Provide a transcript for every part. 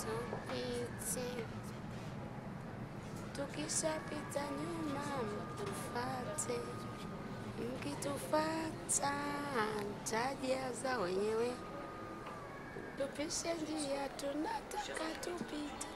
tupite, tukishapita nyuma mtufate, mkitufata mtajaza wenyewe, tupishe njia tunataka tupite.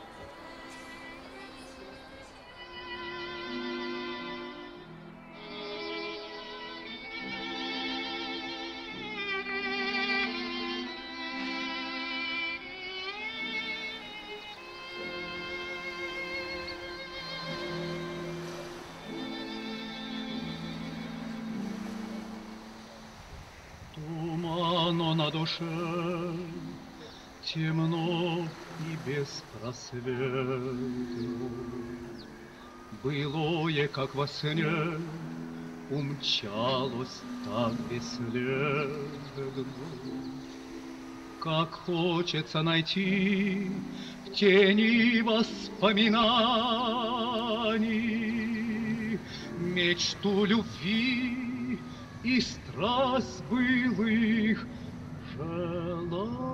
Тумано на душе, темно и беспросветно. Былое, как во сне, умчалось так бесследно. Как хочется найти в тени воспоминаний мечту любви и страсть былых желаний.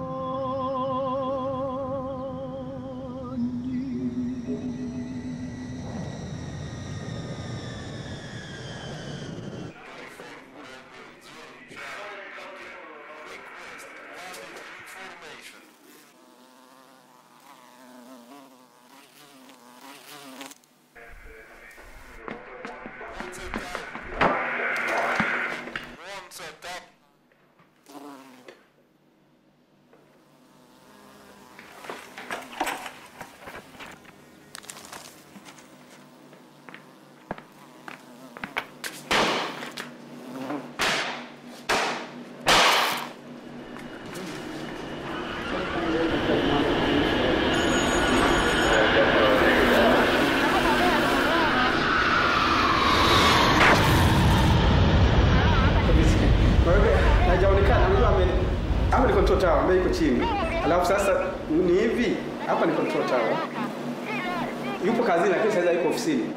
Chini. Alafu sasa ni hivi, hapa ni control tower. Yupo kazini lakini sasa yuko ofisini.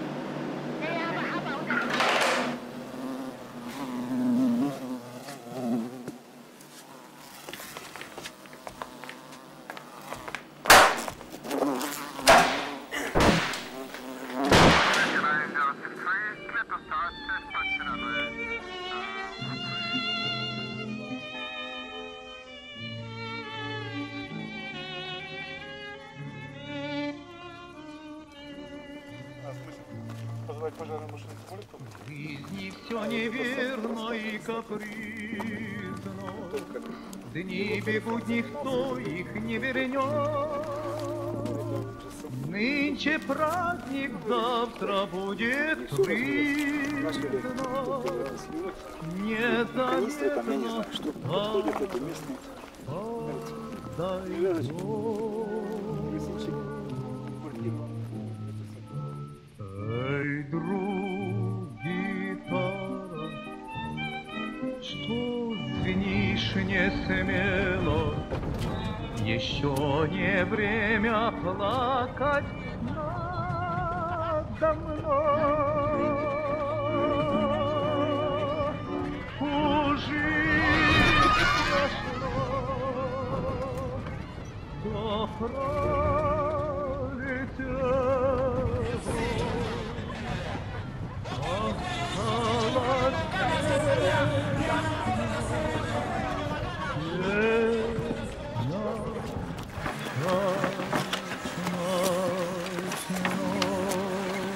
В жизни все неверно и капризно, дни бегут, никто их не вернет. Нынче праздник, завтра будет трудно. Незаметно подойдет. Эй, друг, гитара, что звенишь не смело? Еще не время плакать надо мной. Ужить страшно, да пролетело.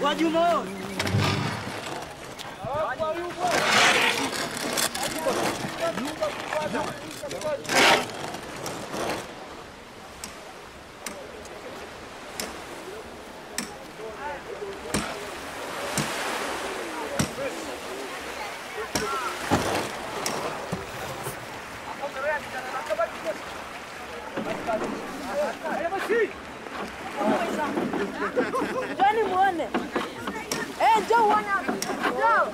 What do you want? Johnny muone. Joe wana. Joe.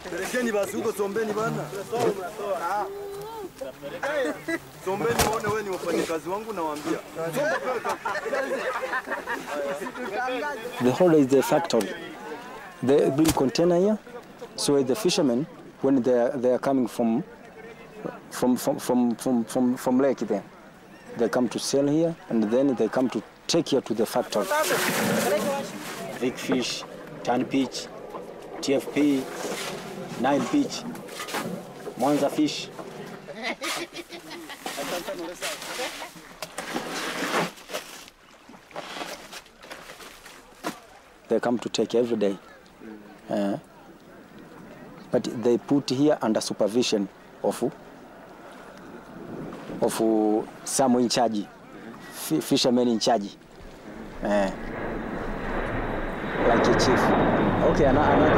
Pelekeni basi huko sombeni bana. Sombeni muone wewe ni wafanyakazi wangu nawaambia. The whole is the factory. They bring container here, so the fishermen, when they are coming from lake there, they come to sell here, and then they come to take here to the factory. Big fish, tan peach, TFP, Nile peach, Mwanza fish. They come to take every day. But they put here under supervision of someone in charge, fishermen in charge, like a chief. Okay, another.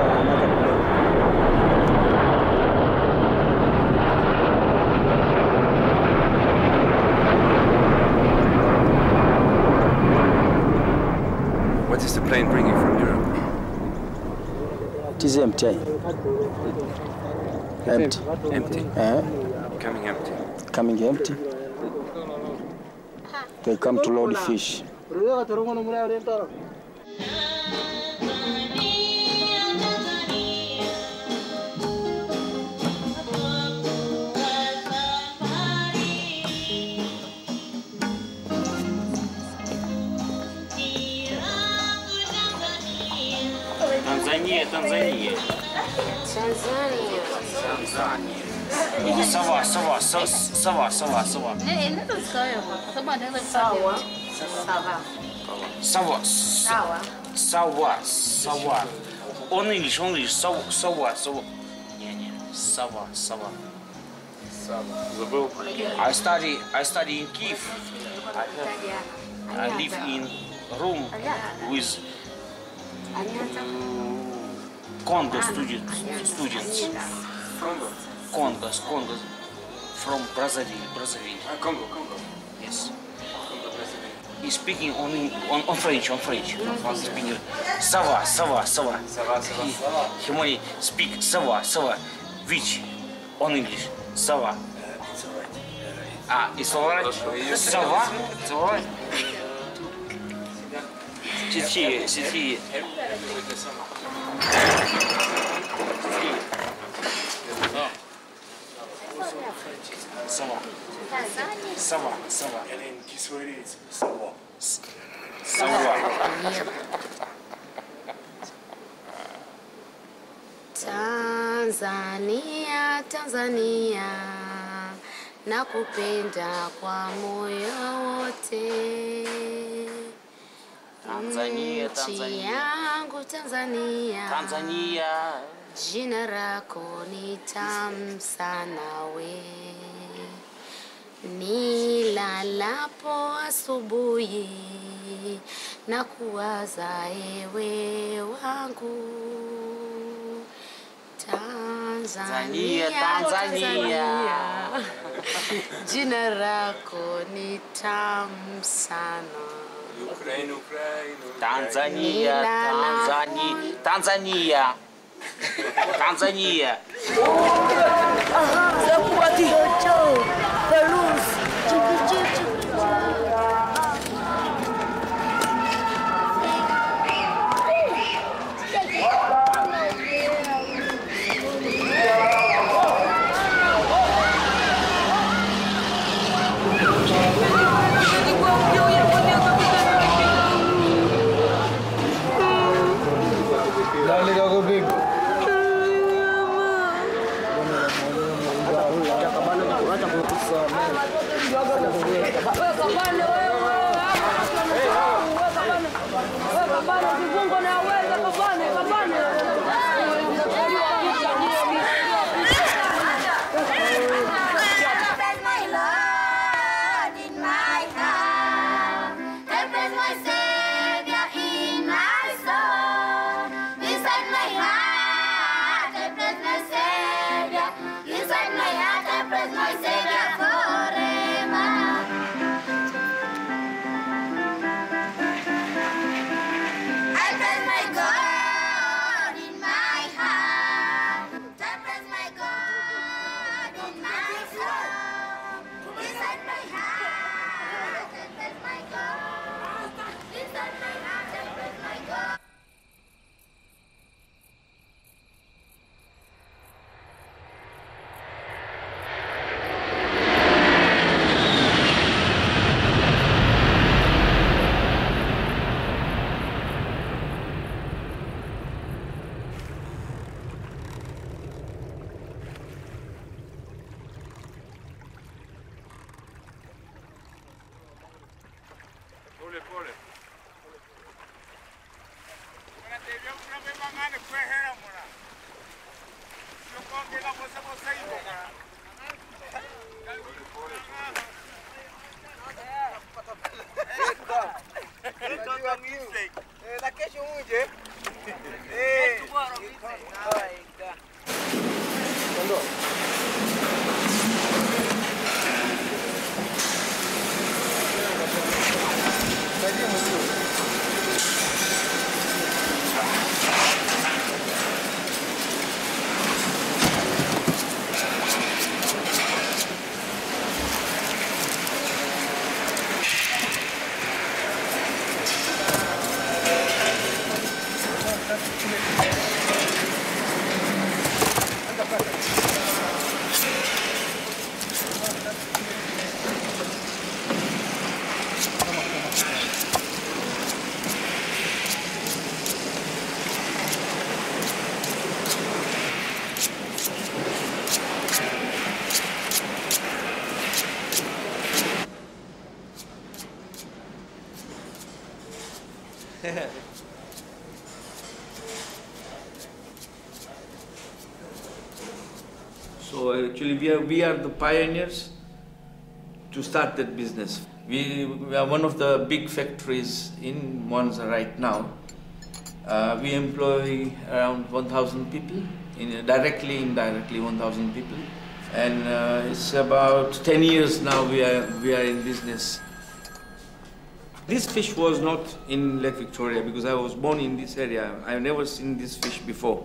What is the plane bringing from Europe? It is empty. Empty. Empty. Coming empty. Coming empty. They come to load fish. Tanzania. Tanzania. Sawa. Sawa. On English. Sawa. I study in Kiev. I live in room with Congo students. Congo from Brazil. Congo. Yes. He's speaking on French. Speaking sawa. He only speak sawa. Which on English sawa. It's alright. Sawa. It's alright. Сети. Sawa. And in Kiswahili it's sawa. Tanzania, nakupenda kwa moyo wote. Tanzania. Nchi yangu Tanzania, jina lako ni tamu sana we. Nilalapo asubuhi na kuwaza ewe wangu. Tanzania. Jina lako ni tamu sana. Tanzania. So actually we are the pioneers to start that business. We are one of the big factories in Mwanza right now. We employ around 1,000 people, directly, indirectly 1,000 people. And it's about 10 years now we are in business. This fish was not in Lake Victoria because I was born in this area. I've never seen this fish before.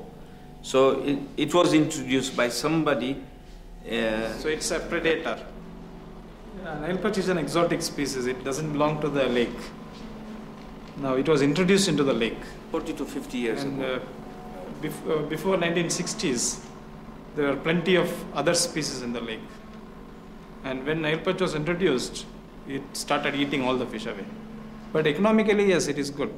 So it was introduced by somebody. So it's a predator. Nile perch is an exotic species. It doesn't belong to the lake. Now it was introduced into the lake. 40 to 50 years ago. Before 1960s, there were plenty of other species in the lake. And when Nile perch was introduced, it started eating all the fish away. But economically, yes, it is good.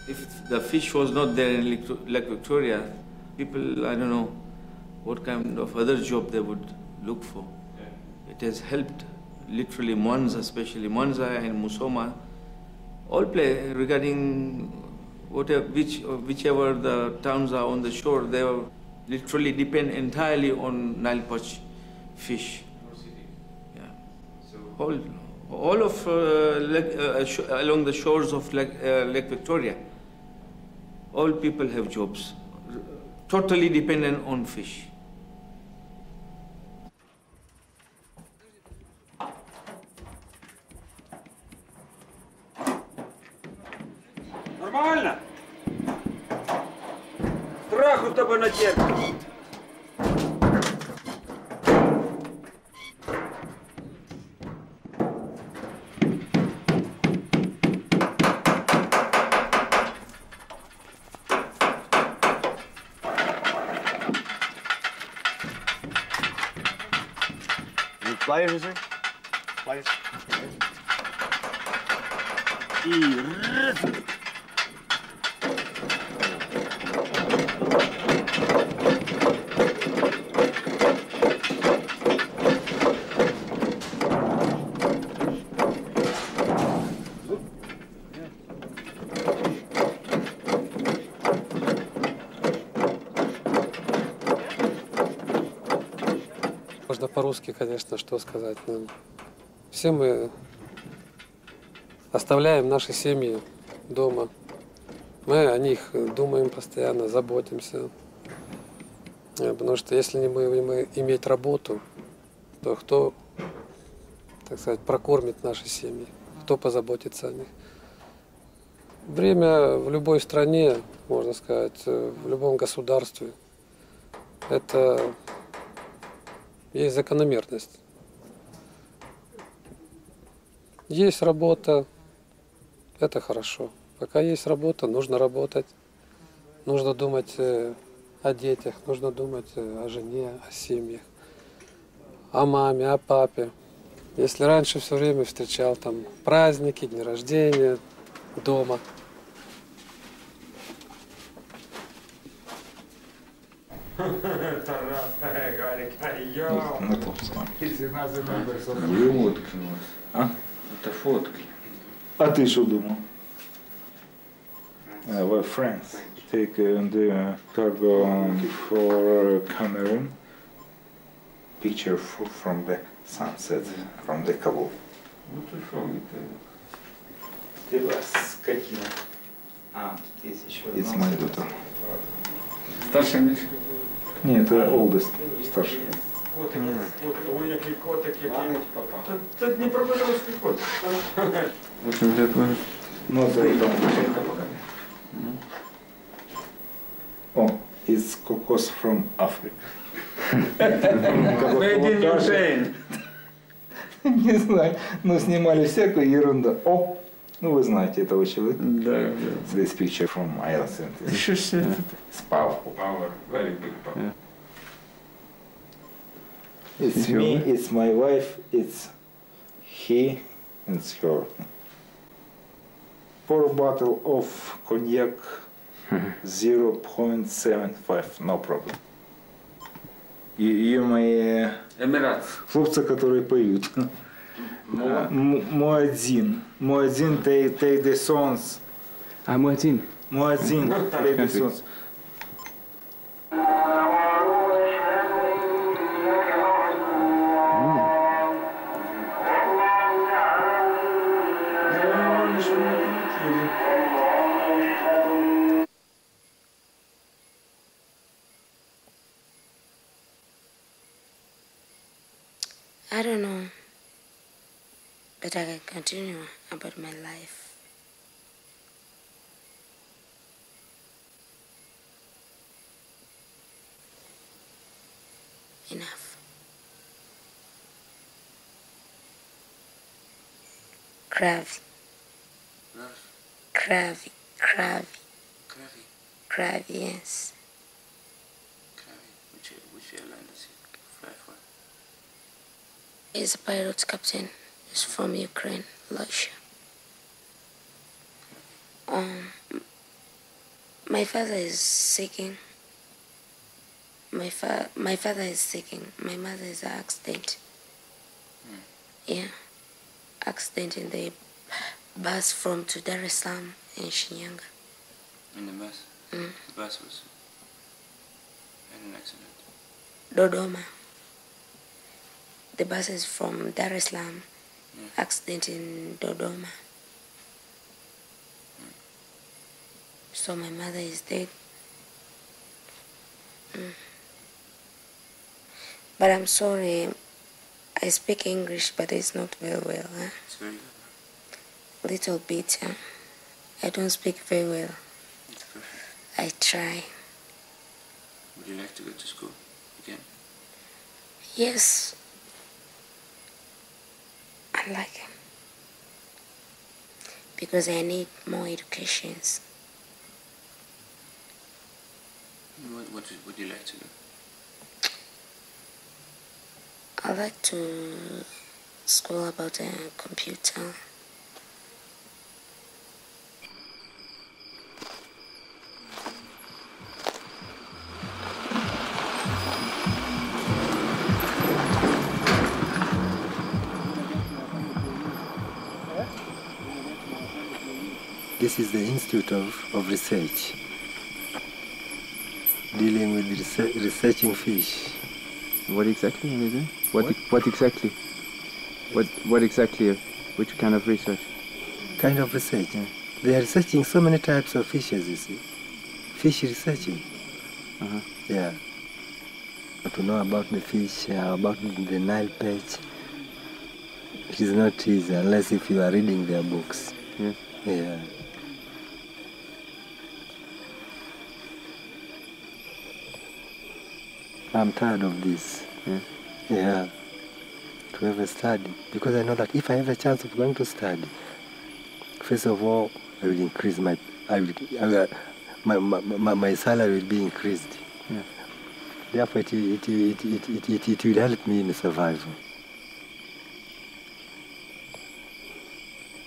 If the fish was not there in Lake Victoria, people, I don't know what kind of other job they would look for. Yeah. It has helped literally Mwanza, especially Mwanza and Musoma, all play regarding whichever the towns are on the shore, they literally depend entirely on Nile perch fish. Yeah. So all of along the shores of Lake Victoria, all people have jobs, totally dependent on fish. Нормально? Страху с тобой натерпишь. Pliers, is there? Pliers. Можно по-русски, конечно, что сказать. Но все мы оставляем наши семьи дома. Мы о них думаем постоянно, заботимся. Потому что если не мы иметь работу, то кто, так сказать, прокормит наши семьи, кто позаботится о них. Время в любой стране, можно сказать, в любом государстве, это есть закономерность. Есть работа, это хорошо. Пока есть работа, нужно работать. Нужно думать о детях, нужно думать о жене, о семьях, о маме, о папе. Если раньше все время встречал там праздники, дни рождения, дома. А? Это фотки. А ты что думал? We're friends. Take the cargo for Cameroon. Picture from the sunset from the Kabul. Ну ты что, Ты вас скотина. It's my daughter. Старший Мишка? Нет, это oldest, старший. Котик, ой, який котик, який. Це Дніпропетровський котик. 80 минут. Ну, это там. О, it's cocos from Africa. Made in Ukraine. Не знаю, но снимали всякую ерунду. О, ну вы знаете этого человека. Да. This picture from Ireland. It's powerful. Power, very big power. It's me, it's my wife, it's he, and it's her. Pour a bottle of cognac 0.75, no problem. И мои хлопцы, которые поют. Муадзин, take the songs. А, Муадзин. Муадзин, take the songs. I don't know, but I can continue about my life. Enough. Cravy. Cravy. Cravy, yes. Which airline does he fly for? He's a pilot captain. He's from Ukraine, Russia. My father is sick. My father is sick. My mother is an accident. Yeah, accident in the bus from to Dar es Salaam in Shinyanga. In the bus? The bus was in an accident. Dodoma. The bus is from Dar es Salaam. Accident in Dodoma. So my mother is dead. But I'm sorry. I speak English, but it's not very well. Huh? It's very good. Little bit. I don't speak very well. It's perfect. I try. Would you like to go to school again? Yes. I like him. Because I need more educations. What would you like to do? I like to school about a computer. This is the Institute of Research, dealing with researching fish. What exactly are they doing? What exactly? What exactly? Which kind of research? Kind of research. They are researching so many types of fishes, you see. Fish researching. Yeah. To know about the fish, about the Nile perch, it is not easy unless if you are reading their books. Yeah. Yeah. I'm tired of this. Yeah. To have a study. Because I know that if I have a chance of going to study, first of all, I will increase my salary will be increased. Yeah. Therefore, it will help me in survival.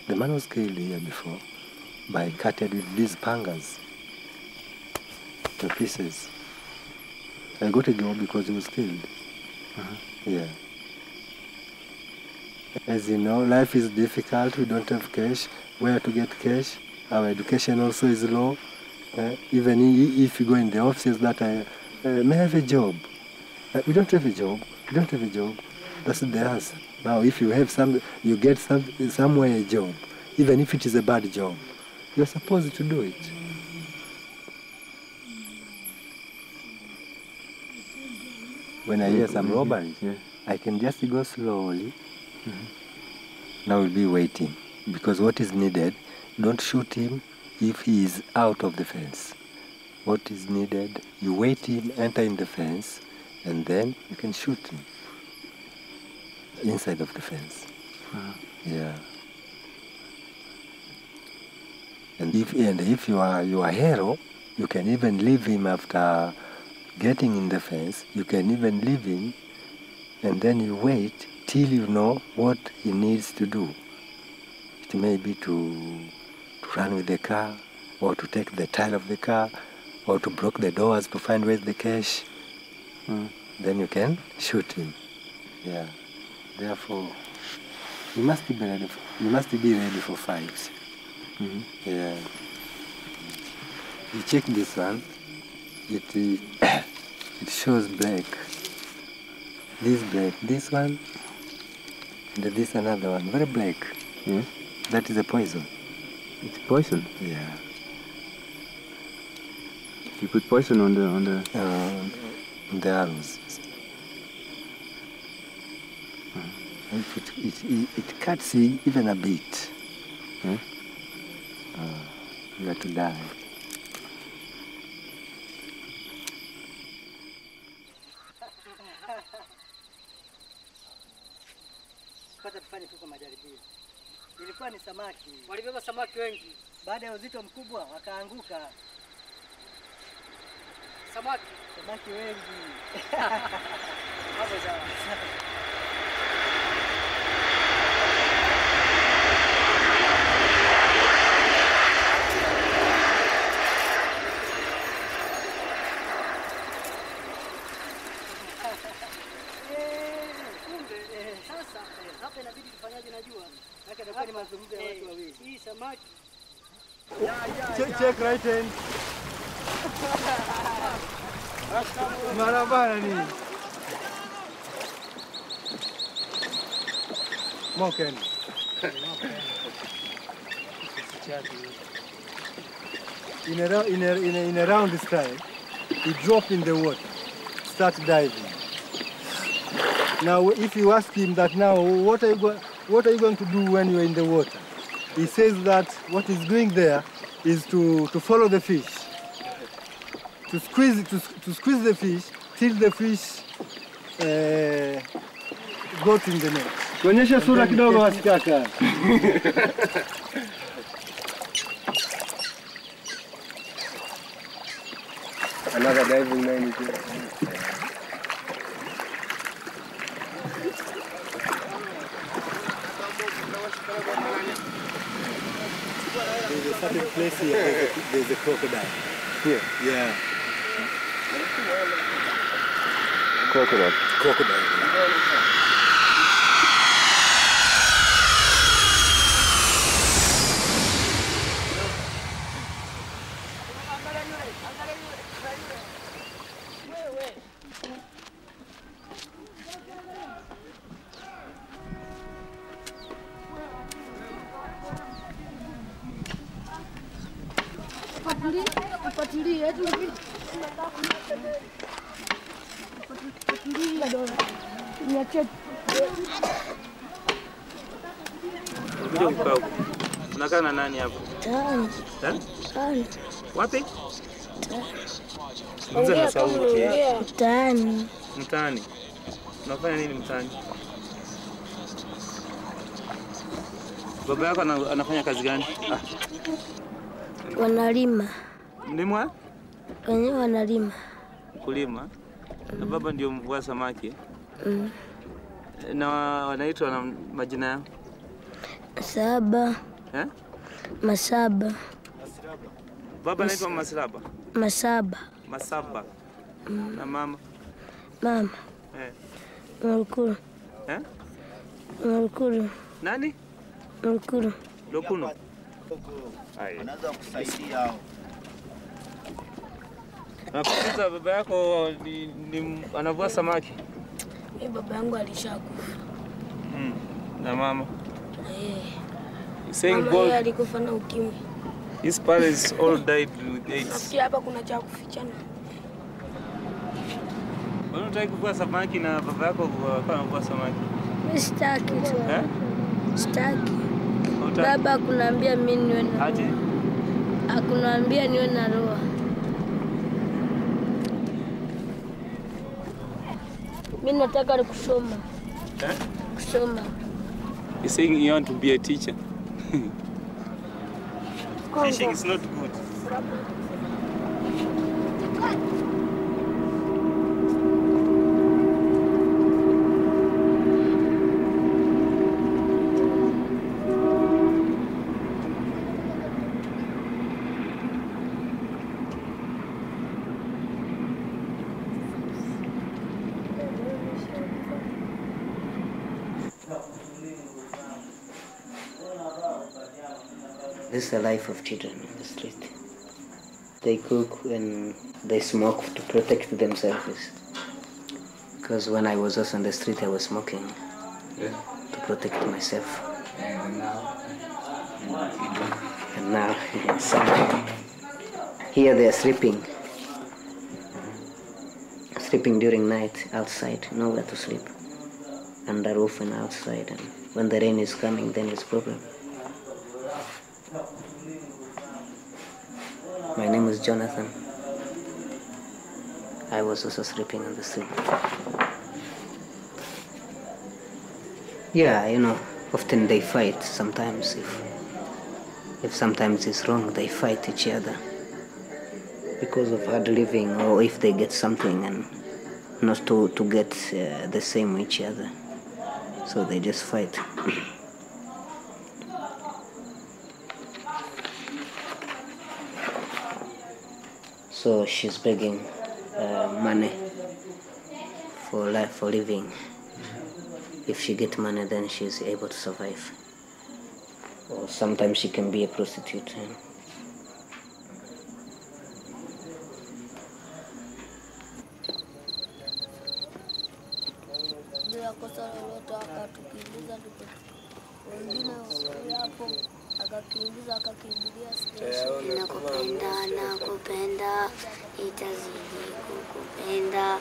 The man was killed here before by cutting with these pangas, the pieces. I got a job because he was killed. Yeah. As you know, life is difficult. We don't have cash. Where to get cash? Our education also is low. Even if you go in the offices that may have a job. We don't have a job. We don't have a job. That's the answer. Now, if you have you get somewhere a job, even if it is a bad job, you're supposed to do it. When I hear some robberies, I can just go slowly. Now we'll be waiting, because what is needed, don't shoot him if he is out of the fence. What is needed, you wait him, enter in the fence, and then you can shoot him inside of the fence. Yeah. And if you are a hero, you can even leave him after getting in the fence. You can even leave him, and then you wait till you know what he needs to do. It may be to run with the car, or to take the tile of the car, or to block the doors to find where's the cash. Then you can shoot him. Yeah. Therefore, you must be ready. You must be ready for fights. Yeah. You check this one. It shows black. This black. This one. And this another one. Very black. Yes. That is a poison. It's poison. Yeah. You put poison on the arrows. It cuts even a bit. You have to die. Kwanza tufanye tu kwa majaribio. Ilikuwa ni samaki. Walibeba samaki wengi. Baada ya uzito mkubwa wakaanguka. Samaki wengi. Hapo sawa. Hapa inabidi tufanyaje najua. Maana ndio ni mazungumzo ya watu wawili. Hii samaki. Check right hand. Marabara ni. Moken. In a round style, you drop in the water, start diving. Now, if you ask him that now, what are you going to do when you're in the water? He says that what he's doing there is to follow the fish, to squeeze the fish till the fish got in the net. Kuonyesha sura kidogo wasikaka. Another diving line. There's a certain place here, there's a crocodile. Here? Yeah. Crocodile. Crocodile. Unakaa na nani hapo? Tani. Wapi? Mzee na sauti. Tani. Mtaani. Unafanya nini mtaani? Baba yako anafanya kazi gani? Wanalima. Mlimwa? Wenyewe wanalima. Kulima. Na baba ndio mvua samaki. Na wanaitwa na majina yao? Saba. Masaba. Baba anaitwa Masaba. Masaba. Masaba. Na mama? Mama. Mrukuru. Mkuru. Nani? Mkuru. Lokuno. Anaweza kusaidia. Nakuuliza baba yako ni anavua samaki? Baba yangu alishakufa. Na mama? Saying mama alikufa na ukimwi. His parents all died with AIDS. Nafikiri hapa kuna cha kufichana. Unataka kuvua samaki na baba yako anavua samaki? Mimi sitaki. Sitaki. Baba akunaambia mimi niwe na. Aje? Akunaambia niwe na roho. Mimi nataka kusoma. Kusoma. You're saying you want to be a teacher? Fishing is not good. This is the life of children on the street. They cook and they smoke to protect themselves. Because when I was also on the street, I was smoking to protect myself. And now, here they are sleeping. Sleeping during night outside, nowhere to sleep. Under roof and outside. And when the rain is coming, then it's problem. My name is Jonathan. I was also sleeping on the street. Yeah, you know, often they fight sometimes. If sometimes it's wrong, they fight each other because of hard living, or if they get something and not to get the same with each other. So they just fight. So she's begging money for life, for living. If she gets money, then she's able to survive. Or sometimes she can be a prostitute. Bila kosa lolote akatukimbiza wengine hapo akakimbiza akakimbilia station. Nakupenda itazidi kukupenda.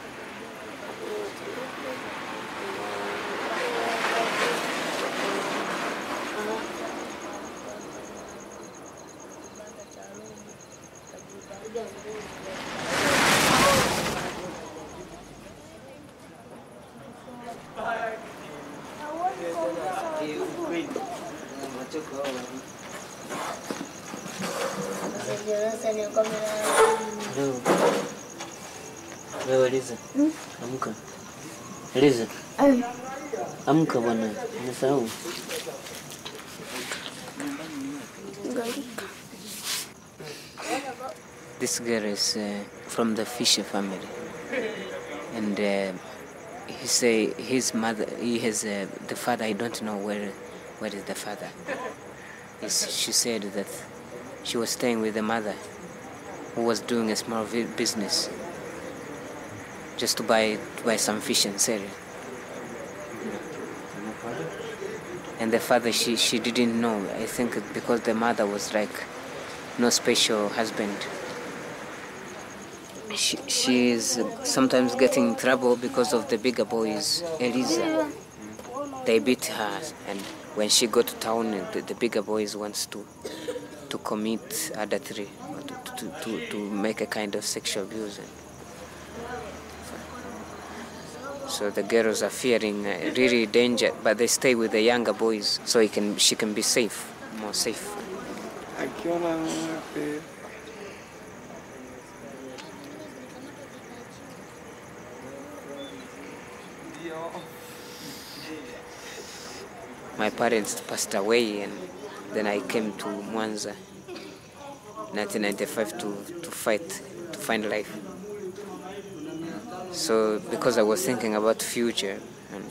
Wewe Liza, amka. Liza, amka bwana, nimesahau. This girl is from the Fisher family, and he say his mother, he has the father. I don't know where is the father. She said that she was staying with the mother, who was doing a small business, just to buy some fish and sell it. And the father, she didn't know. I think because the mother was like no special husband. She is sometimes getting in trouble because of the bigger boys, Eliza. They beat her, and when she go to town, the bigger boys wants to commit adultery, to make a kind of sexual abuse. So the girls are fearing really danger, but they stay with the younger boys so she can be safe, more safe. My parents passed away, and then I came to Mwanza, 1995, to find life. So because I was thinking about future, and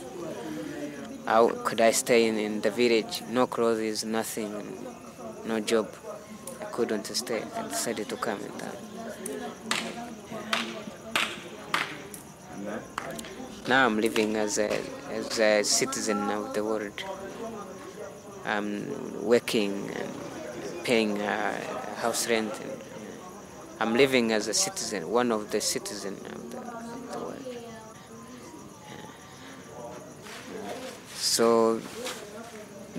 How could I stay in the village? No clothes, nothing, no job. I couldn't stay. I decided to come in town. Now I'm living as a citizen of the world. I'm working and paying house rent. And I'm living as a citizen, one of the citizens of the world. So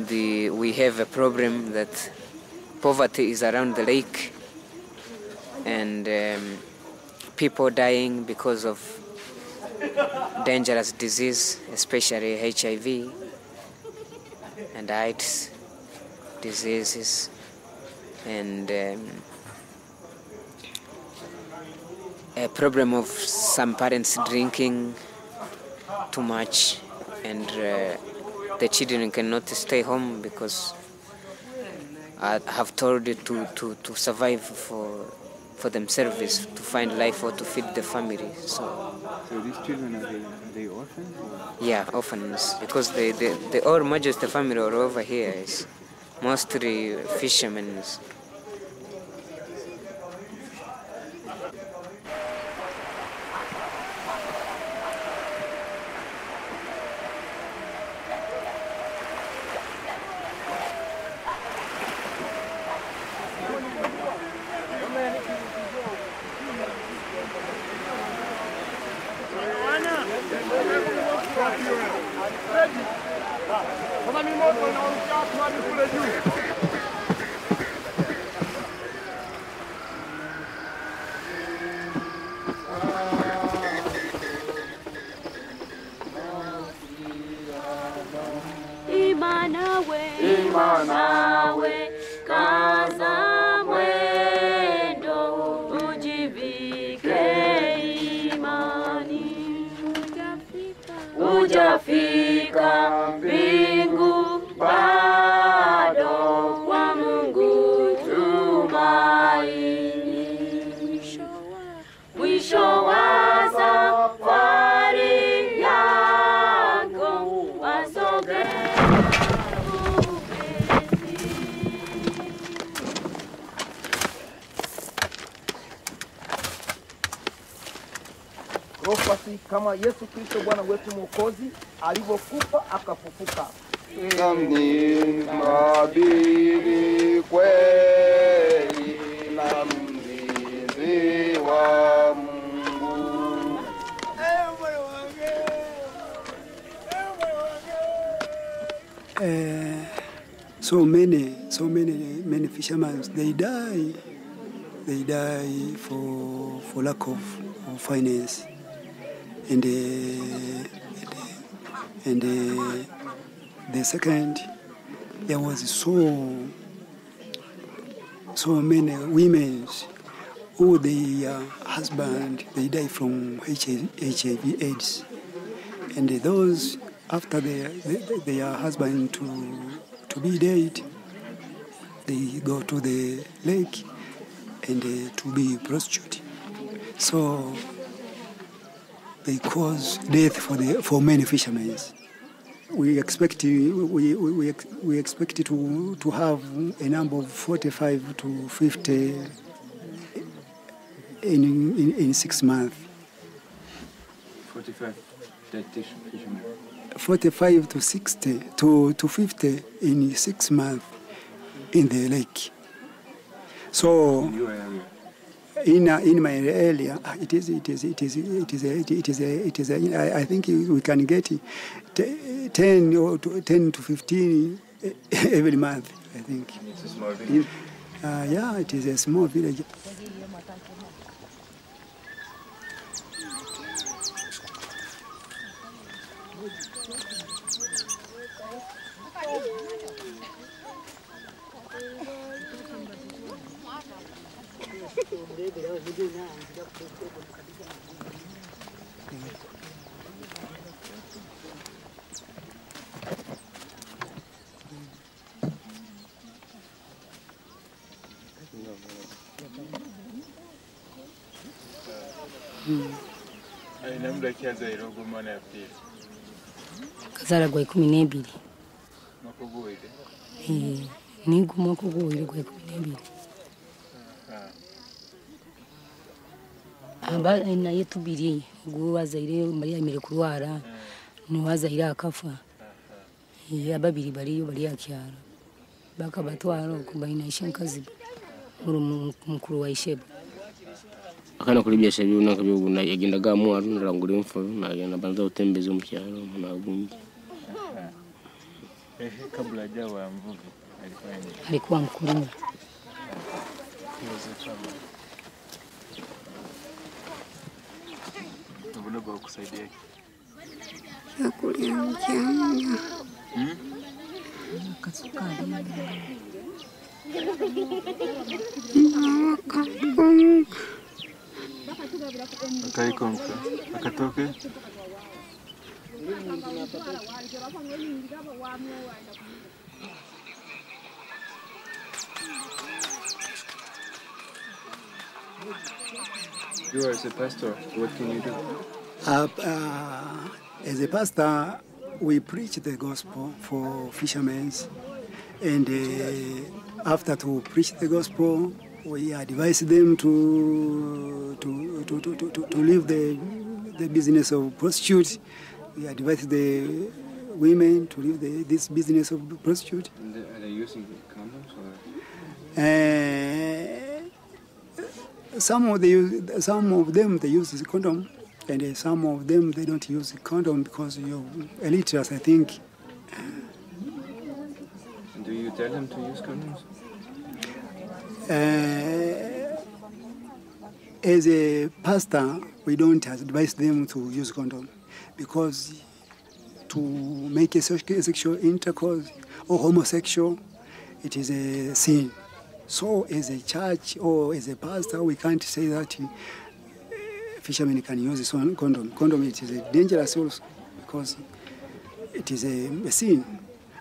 we have a problem that poverty is around the lake, and people dying because of dangerous disease, especially HIV and AIDS diseases, and a problem of some parents drinking too much, and the children cannot stay home because I have told it to survive for themselves, to find life or to feed the family. So these children, are they orphans? Or? Yeah, orphans, because the all majority family are over here is mostly fishermen. Imanawe kaza mwendo ujivike imani, ujafika mbingu bado, kwa Mungu tumaini, mwisho wa safari yako wasoge. Basi kama Yesu Kristo Bwana wetu Mwokozi alivyokufa akafufuka. Ni mabili kweli na mlinzi wa Mungu. So many fishermen they die for lack of finance. And the second, there was so many women who their husband they die from HIV/AIDS, and those after their husband to be dead, they go to the lake and to be prostitute. So they cause death for many fishermen. We expect to have a number of 45 to 50 in 6 months. 45 dead fishermen. 45 to 60 to 50 in 6 months in the lake. So. In your area. In my area, I think we can get 10 to 15 every month. I think. It's a small village. Yeah, it is a small village. kazara gwa 12 ningu mwaka guwire gwa 12 aba na yetubiri guwazaire Maria mere kurwara ni wazaire akafa ababiri bariyo bari akyara bakabatwara kubaina ishankazi mukuru wa isheba akana kuri byasha byuna kabyo na yagenda gamu arunira nguri mfo na yana banza utembeze mu cyaro na bungi kabla hajawa mvuvi alikuwa mkulima. Mbona kusaidia nakulia mchanga kasukari akaikonka akatoke You are as a pastor, what can you do? As a pastor, we preach the gospel for fishermen, and after to preach the gospel, we advise them to leave the business of prostitute. We advise the women to leave this business of prostitute. And are they using condoms or? Some of them they use the condom, and some of them they don't use the condom because you're illiterate, I think. Do you tell them to use condoms? As a pastor, we don't advise them to use condom because to make a sexual intercourse or homosexual, it is a sin. So as a church or as a pastor, we can't say that fishermen can use this one condom. Condom, it is a dangerous also because it is a sin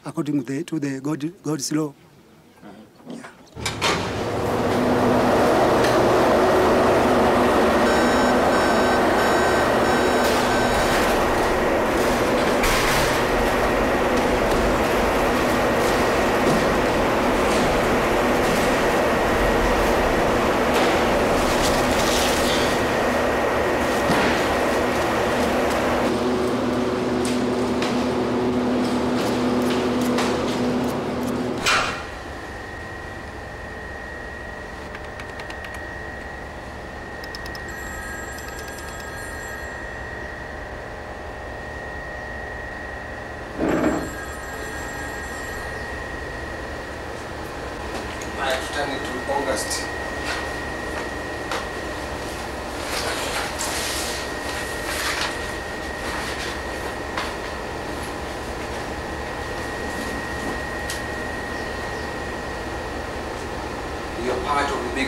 according to the God's law. Yeah.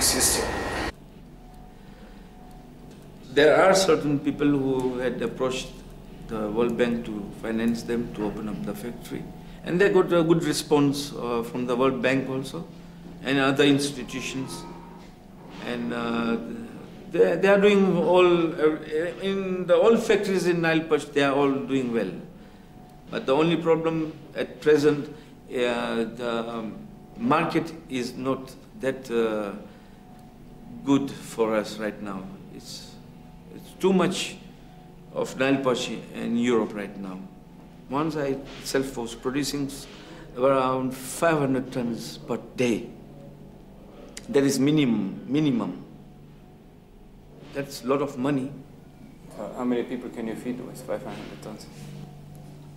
System. There are certain people who had approached the World Bank to finance them to open up the factory, and they got a good response from the World Bank also and other institutions, and they are doing all in all factories in Nile Perch. They are all doing well, but the only problem at present, the market is not that good for us right now. It's too much of Nile Perch in Europe right now. Mwanza itself was producing around 500 tons per day. That is minimum. That's a lot of money. How many people can you feed with 500 tons?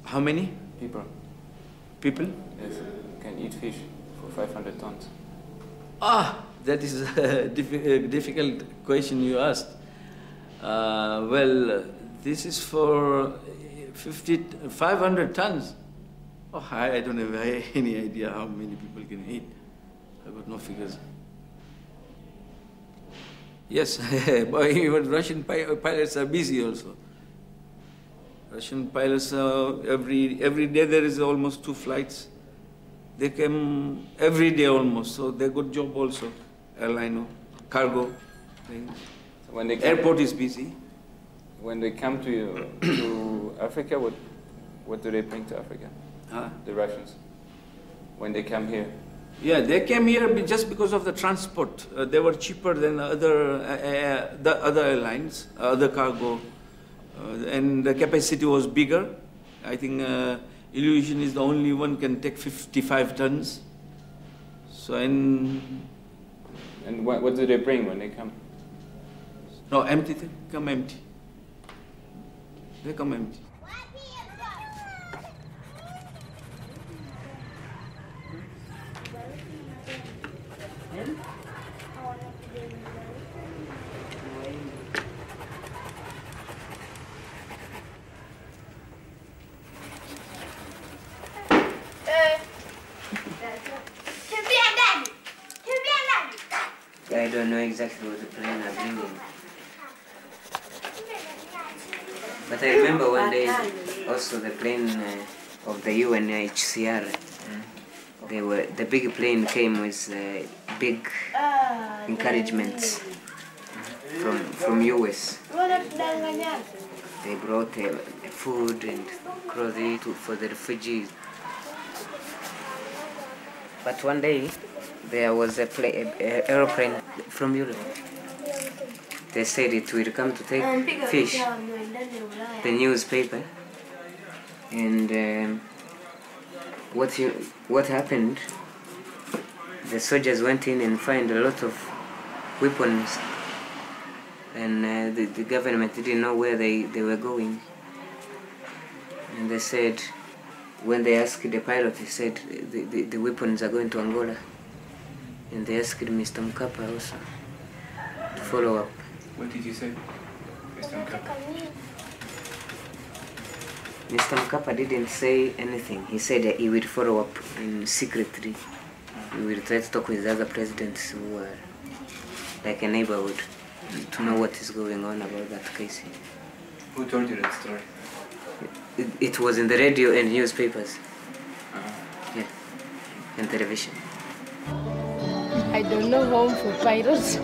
How many? People. People? Yes, can eat fish for 500 tons. That is a difficult question you asked. Well, this is for 500 tons. I don't have any idea how many people can eat. I've got no figures. Yes, but even Russian pilots are busy also. Russian pilots, every day there is almost 2 flights. They come every day almost, so they got job also. Airline, cargo, things. So when they airport is busy. When they come to Africa, what What do they bring to Africa? The Russians, when they come here? Yeah, they came here just because of the transport. They were cheaper than the other airlines, other cargo, and the capacity was bigger. I think Illusion is the only one can take 55 tons. So and what do they bring when they come? No, empty. They come empty. They come empty. I don't know exactly what the plane are bringing. But I remember one day also the plane of the UNHCR. The big plane came with big encouragements from US. They brought food and clothing for the refugees. But one day there was a aeroplane from Europe. They said it will come to take fish, the newspaper, and what happened? The soldiers went in and found a lot of weapons, and the government didn't know where they were going. And they said, when they asked the pilot, he said the weapons are going to Angola. And they asked Mr. Mkapa also to follow up. What did you say, Mr. Mkapa? Mr. Mkapa didn't say anything. He said that he would follow up secretly. He will try to talk with the other presidents who are like a neighborhood to know what is going on about that case. Who told you that story? It was in the radio and newspapers. Yeah, and television. I don't know home for pilots.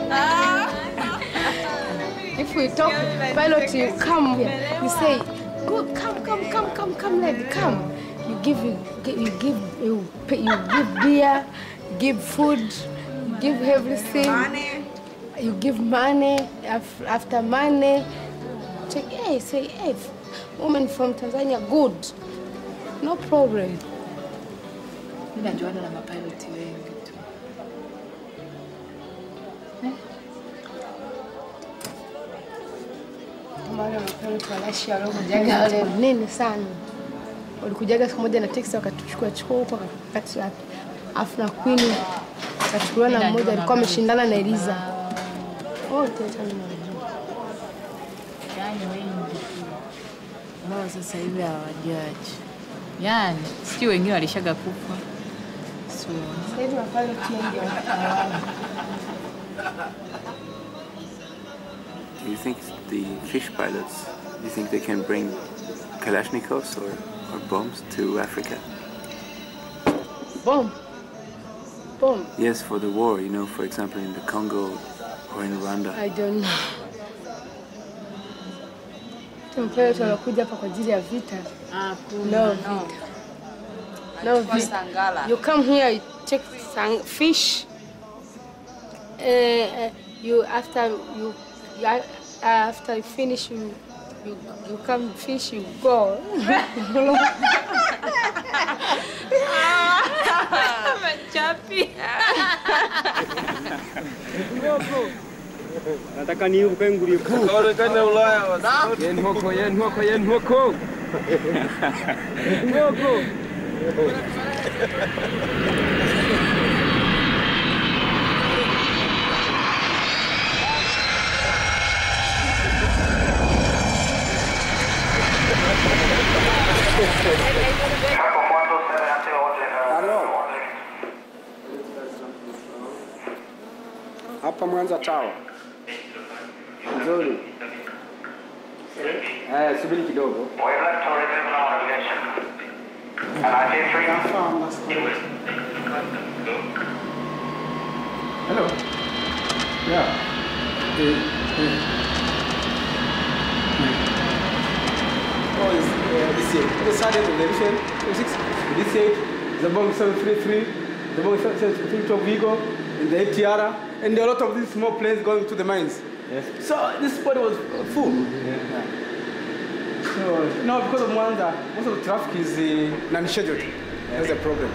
If we talk pilot, you come here. You say, "Go, come, lady, come." You give beer, give food, give everything. Money. You give money. After money, check. Hey, say, hey, woman from Tanzania, good, no problem. Ninajuana na mapilot wengi tu. Mara mapilot walashi walokujaga wale nene sana. Walikujaga siku moja na taxi wakatuchukua huko wakati wapi. Afu na Queen akachukuliwa na mmoja alikuwa ameshindana na Eliza. Wote tena wanajua. Yaani wengi ambao sasa hivi hawajaji. Yaani sio wengine walishaga kufa. So sasa hivi wafanye change hawana. Do you think the fish pilots, do you think they can bring Kalashnikovs or bombs to Africa? Bomb? Yes, for the war, you know, for example, in the Congo or in Rwanda. I don't know. Mpelelezi wanakuja hapa kwa ajili ya vita. No vita. No vita. You come here, you take some fish. After you finish, you come fish, you go. Machapi. Nataka niuke nguri. Kore kana Ulaya wasa. Yen hoko. Ngoko. Hapa Mwanza Tower. Nzuri. Subiri kidogo. Hello. Yeah. Oh, this side. On the side of the division, 6, this side, the bomb 733, the bomb 732 Vigo, and the ATR, and there are a lot of these small planes going to the mines. Yes. So this body was full. Yeah. So now because of Mwanza, most of the traffic is non-scheduled. That's the problem.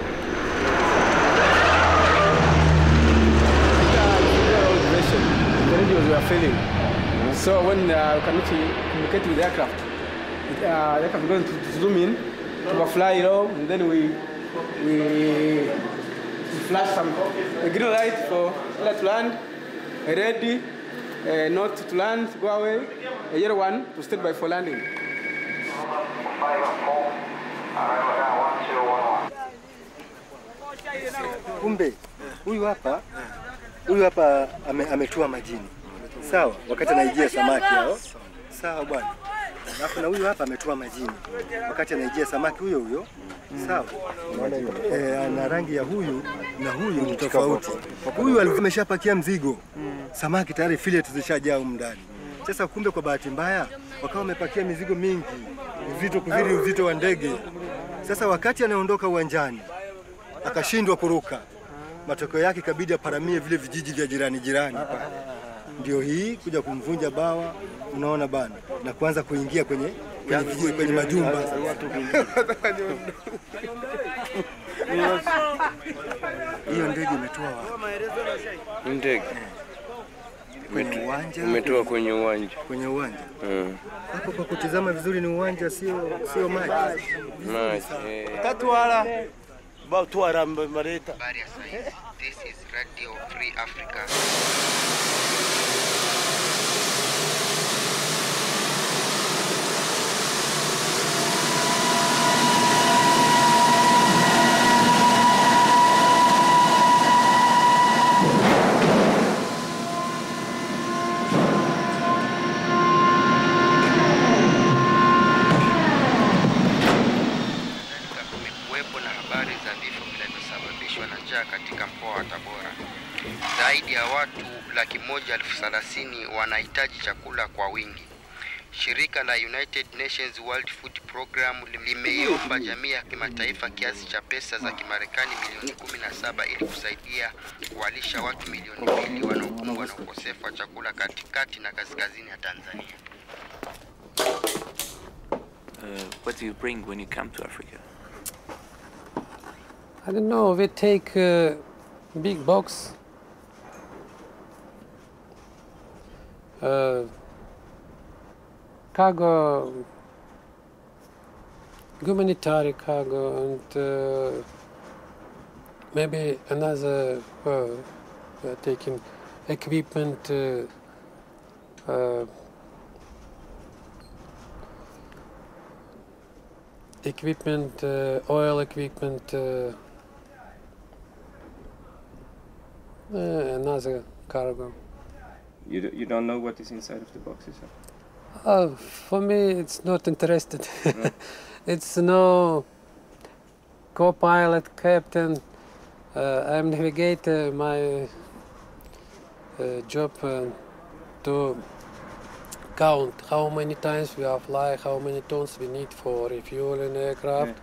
The radios were failing. So when we cannot communicate with the aircraft, the aircraft is going to zoom in, to fly low, and then we flash some a green light for let land, a red not to land, go away, a yellow one to stand by for landing. Kumbe huyu hapa ametua majini, sawa, wakati anaijia samaki hao, sawa bwana. Alafu na huyu hapa ametua majini wakati anaijia samaki huyo, sawa. Ana rangi ya huyu na huyu ni tofauti. Huyu alimeshapakia mzigo, samaki tayari fillet zishajaa huko ndani. Sasa kumbe kwa bahati mbaya wakawa wamepakia mizigo mingi, uzito kuzidi uzito wa ndege. Sasa wakati anaondoka uwanjani akashindwa kuruka, matokeo yake ikabidi aparamie vile vijiji vya jirani pale. Ndio hii kuja kumvunja bawa, unaona bana, na kuanza kuingia kwenye majumba. Hiyo ndege imetoa wapi? Ndege kwenye uwanja. Umetoa kwenye uwanja. Kwenye uwanja. Hapo kwa kutizama vizuri ni uwanja, sio maji. Katwala Batwara Mareta. This is Radio Free Africa. Katika mkoa wa Tabora. Zaidi ya watu 130,000 wanahitaji chakula kwa wingi. Shirika la United Nations World Food Program limeiomba jamii ya kimataifa kiasi cha pesa za Kimarekani milioni 17 ili kusaidia kuwalisha watu milioni 2 wanaokumbwa na ukosefu wa chakula katikati na kaskazini ya Tanzania. What do you bring when you come to Africa? I don't know, we take a big box, cargo, humanitarian cargo, and maybe another, we are taking equipment, oil equipment, another cargo. You don't know what is inside of the boxes? Huh? For me, it's not interested. Right. It's no co-pilot, captain. I'm navigator. My job to count how many times we have fly, how many tons we need for refueling aircraft.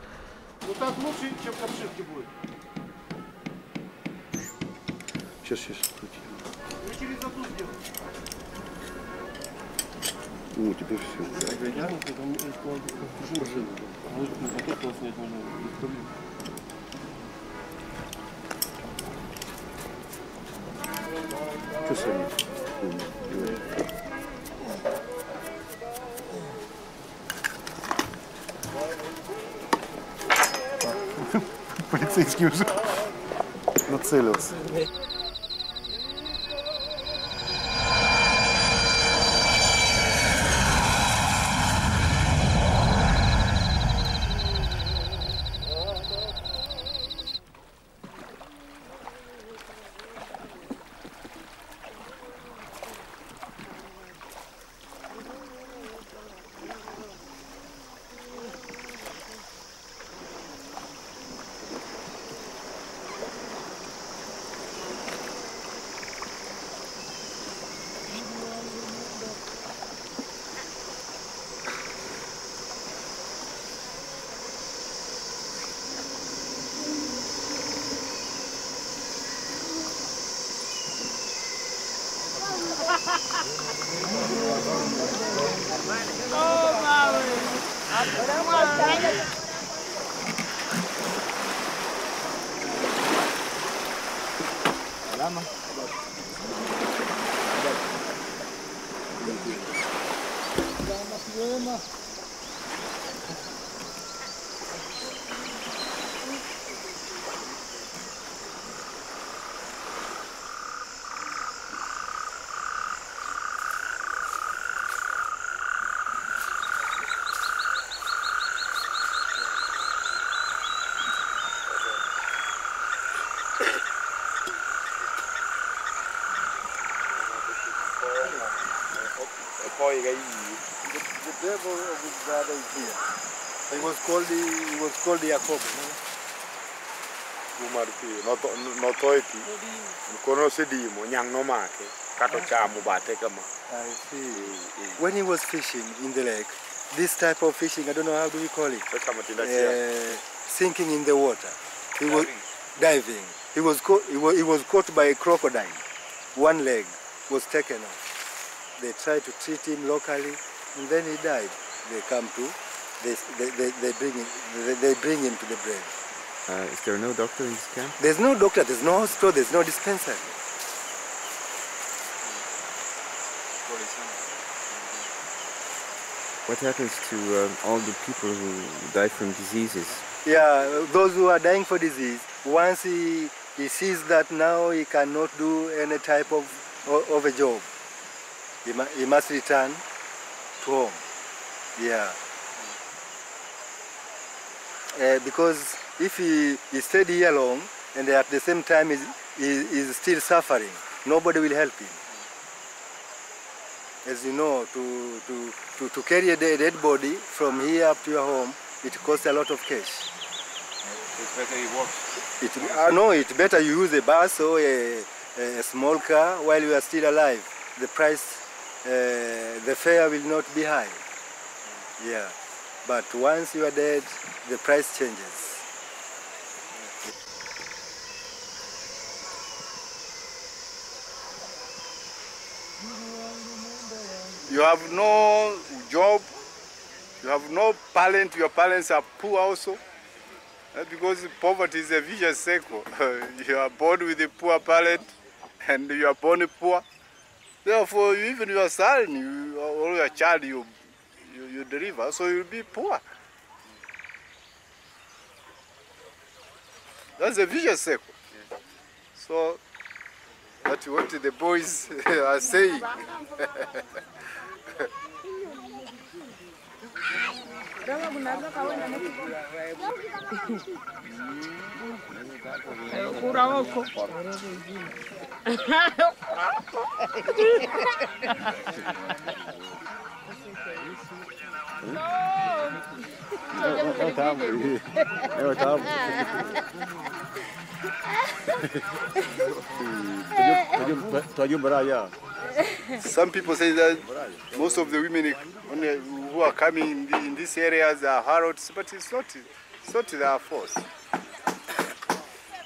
Сейчас. Ну, теперь все. Что сами? Полицейский уже нацелился. The devil of his brother is here. He was called Jacob. I see. When he was fishing in the lake, this type of fishing, I don't know how do we call it, sinking in the water. He was diving. He was caught by a crocodile. One leg was taken off. They tried to treat him locally, and then he died. They bring him to the grave. Is there no doctor in this camp? There's no doctor, there's no hospital, there's no dispensary. What happens to all the people who die from diseases? Yeah, those who are dying for disease, once he sees that now he cannot do any type of a job, he must return to home. Yeah. Because if he stayed here long and at the same time is still suffering, nobody will help him. As you know, to carry a dead body from here up to your home, it costs a lot of cash. It's better he walks? No, it's better you use a bus or a small car while you are still alive. The price, the fare will not be high. Yeah, but once you are dead, the price changes. You have no job, you have no parent, your parents are poor also. Because poverty is a vicious cycle. You are born with a poor parent and you are born poor. Therefore, even your son or your child you deliver, so you'll be poor. That's a vicious cycle. So that's what the boys are saying. Some people say that most of the women who are coming in these areas are harrods, but it's not their force.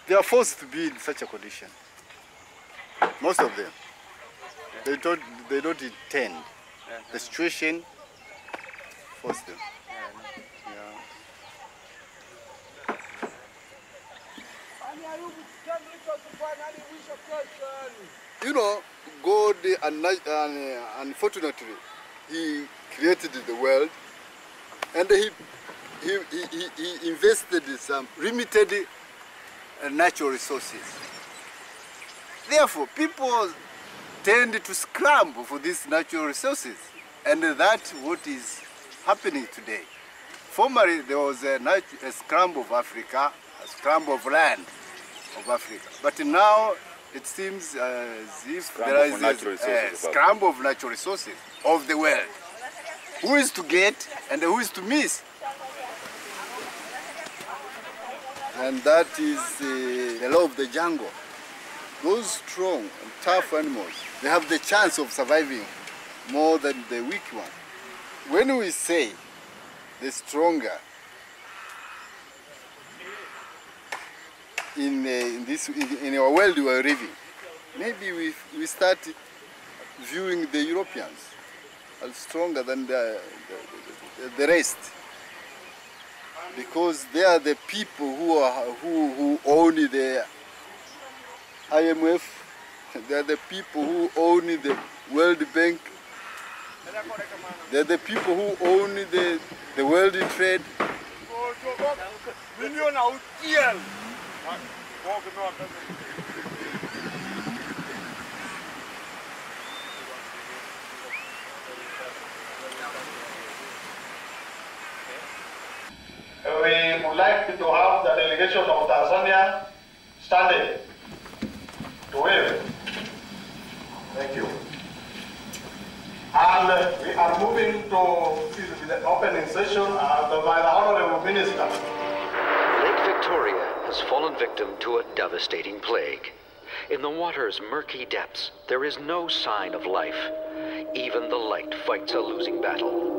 They are forced to be in such a condition. Most of them. They don't intend. The situation forced them. You know, God, unfortunately, He created the world, and He invested in some limited natural resources. Therefore, people tend to scramble for these natural resources, and that's what is happening today. Formerly, there was a scramble of Africa, a scramble of land of Africa, but now it seems as if there is a scramble of natural resources of the world. Who is to get and who is to miss? And that is the law of the jungle. Those strong and tough animals, they have the chance of surviving more than the weak one. When we say the stronger in our world we are living, maybe we start viewing the Europeans as stronger than the rest, because they are the people who own the IMF. They are the people who own the World Bank. They are the people who own the world trade. We would like to have the delegation of Tanzania standing to wave. Thank you. And we are moving to the opening session by the Honorable Minister. Lake Victoria has fallen victim to a devastating plague. In the water's murky depths, there is no sign of life. Even the light fights a losing battle.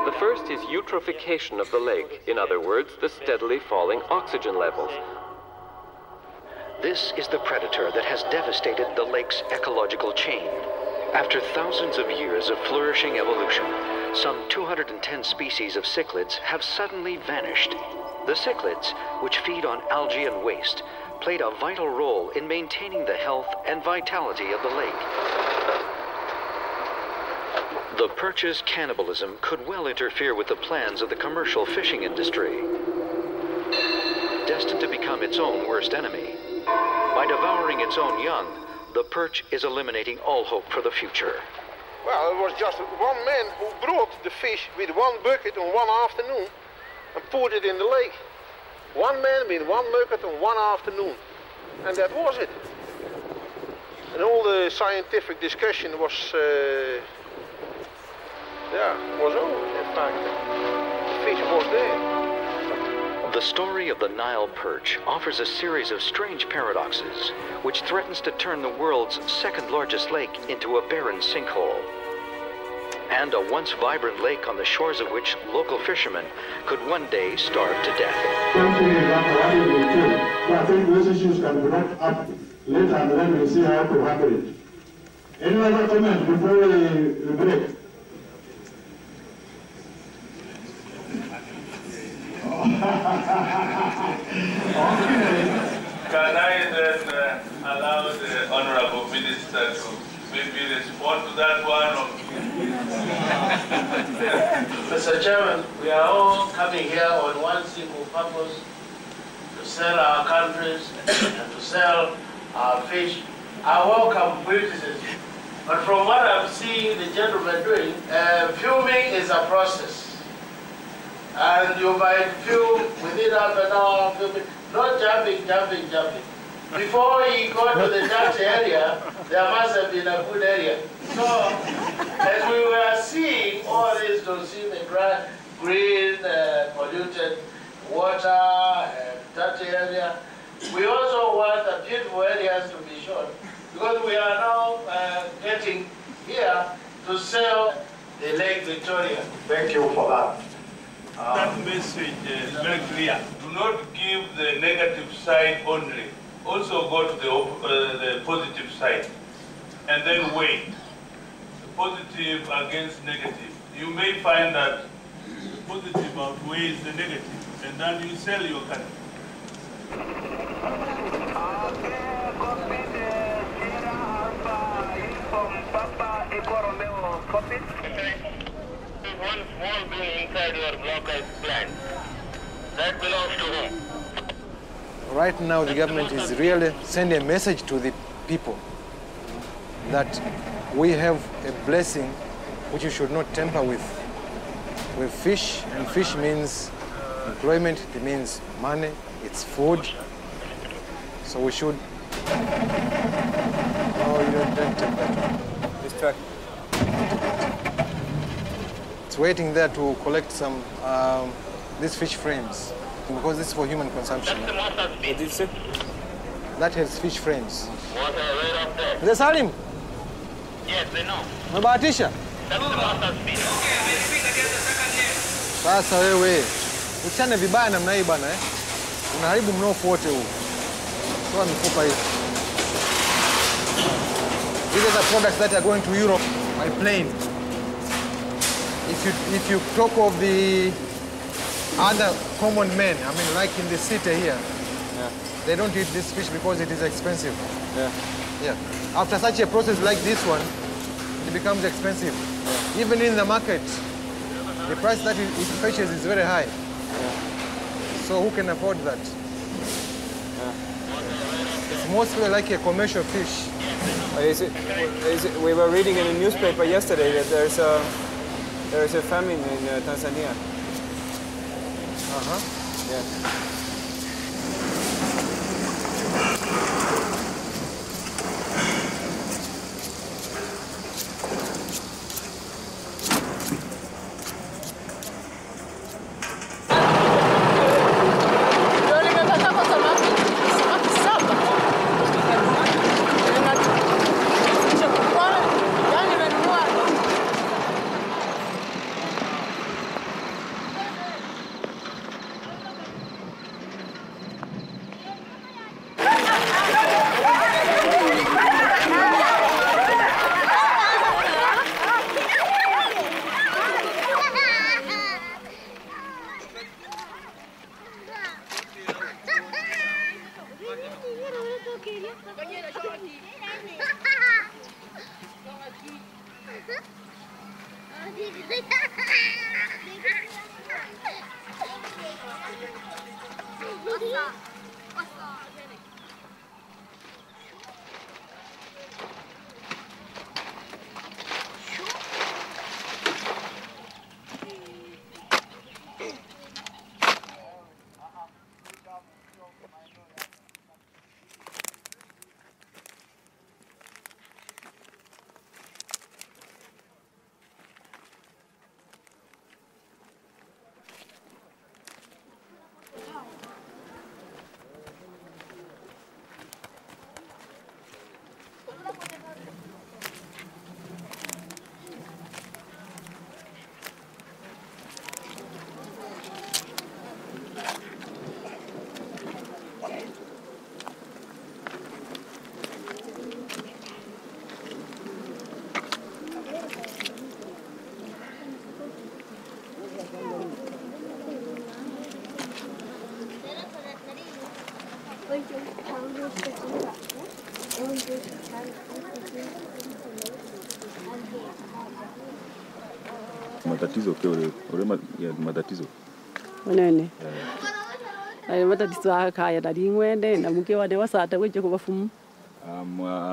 The first is eutrophication of the lake, in other words, the steadily falling oxygen levels. This is the predator that has devastated the lake's ecological chain. After thousands of years of flourishing evolution, some 210 species of cichlids have suddenly vanished. The cichlids, which feed on algae and waste, played a vital role in maintaining the health and vitality of the lake. The perch's cannibalism could well interfere with the plans of the commercial fishing industry, destined to become its own worst enemy. By devouring its own young, the perch is eliminating all hope for the future. Well, it was just one man who brought the fish with one bucket on one afternoon and put it in the lake. One man with one bucket on one afternoon. And that was it. And all the scientific discussion was over, in fact. The fish was there. The story of the Nile perch offers a series of strange paradoxes, which threatens to turn the world's second largest lake into a barren sinkhole. And a once vibrant lake on the shores of which local fishermen could one day starve to death. I think those issues can be brought up later and then we'll see how to handle it. Any other comment before we break? Okay. Can I then allow the Honorable Minister to maybe respond to that one? Mr. Chairman, we are all coming here on one single purpose: to sell our countries and to sell our fish. I welcome criticism, but from what I'm seeing the gentleman doing, filming is a process. And you might film within half an hour, filming, not jumping. Before he got to the Dutch area, there must have been a good area. So, as we were seeing all this, to see the dry, green, polluted water, dirty area, we also want the beautiful areas to be shown, because we are now getting here to sell the Lake Victoria. Thank you for that. That message is very clear. Do not give the negative side only. Also go to the positive side. And then weigh the positive against negative. You may find that the positive outweighs the negative, and then you sell your country. One small bin inside your block is plant. That belongs to whom? Right now the government is really sending a message to the people that we have a blessing which you should not tamper with. With fish, and fish means employment, it means money, it's food. So we should... Oh, you don't take that one. This truck. It's waiting there to collect some these fish frames, because this is for human consumption. What did you say? That has fish frames. What Is Salim? Yes, they know. Umebahatisha? That's the master's speed. Sasa wewe, usiane vibaya namna hii bana eh? unaharibu mnofu wote huu. Toa mifupa hii. These are the products that are going to Europe by plane. If you talk of the other common men, I mean, like in the city here, they don't eat this fish because it is expensive. Yeah. After such a process like this one, it becomes expensive. Even in the market, the price that it fetches is very high. So who can afford that? It's mostly like a commercial fish. We were reading in a newspaper yesterday that there is a famine in Tanzania. Yeah. Matatizo kule, matatizo. Nene. Matatizo haya ngwende na mke wade wasata weje kubafumu.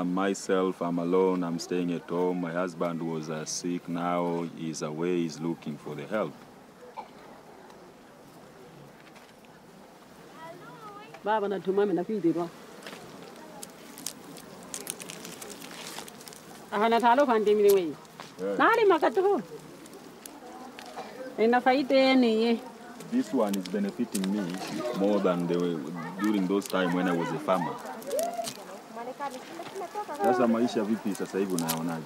Myself, I'm alone, I'm staying at home. My husband was sick, now he's away, he's looking for the help. Baba natuma mimi nakwindirwa. Ahana talo kwande mimi wewe. Nali makatuho. This one is benefiting me more than during those time when I was a farmer. Sasa maisha vipi sasa hivi unaonaje?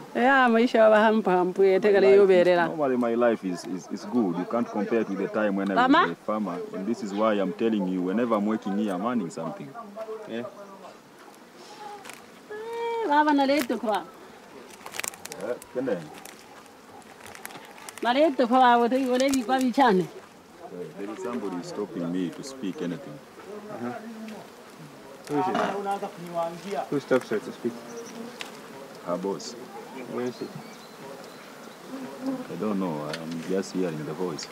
Maisha hampu yetekale yoberera. Normally my life is good. You can't compare it with the time when I was a farmer. And this is why I'm telling you, whenever I'm working here, I'm earning something. Yeah. Baba naleto kwa. Kende. Naleto kwa wote wale kwa bichane. There is somebody stopping me to speak anything. Who is it? Who stops her to speak? Her boss. Where is it? I don't know. I'm just hearing the voice.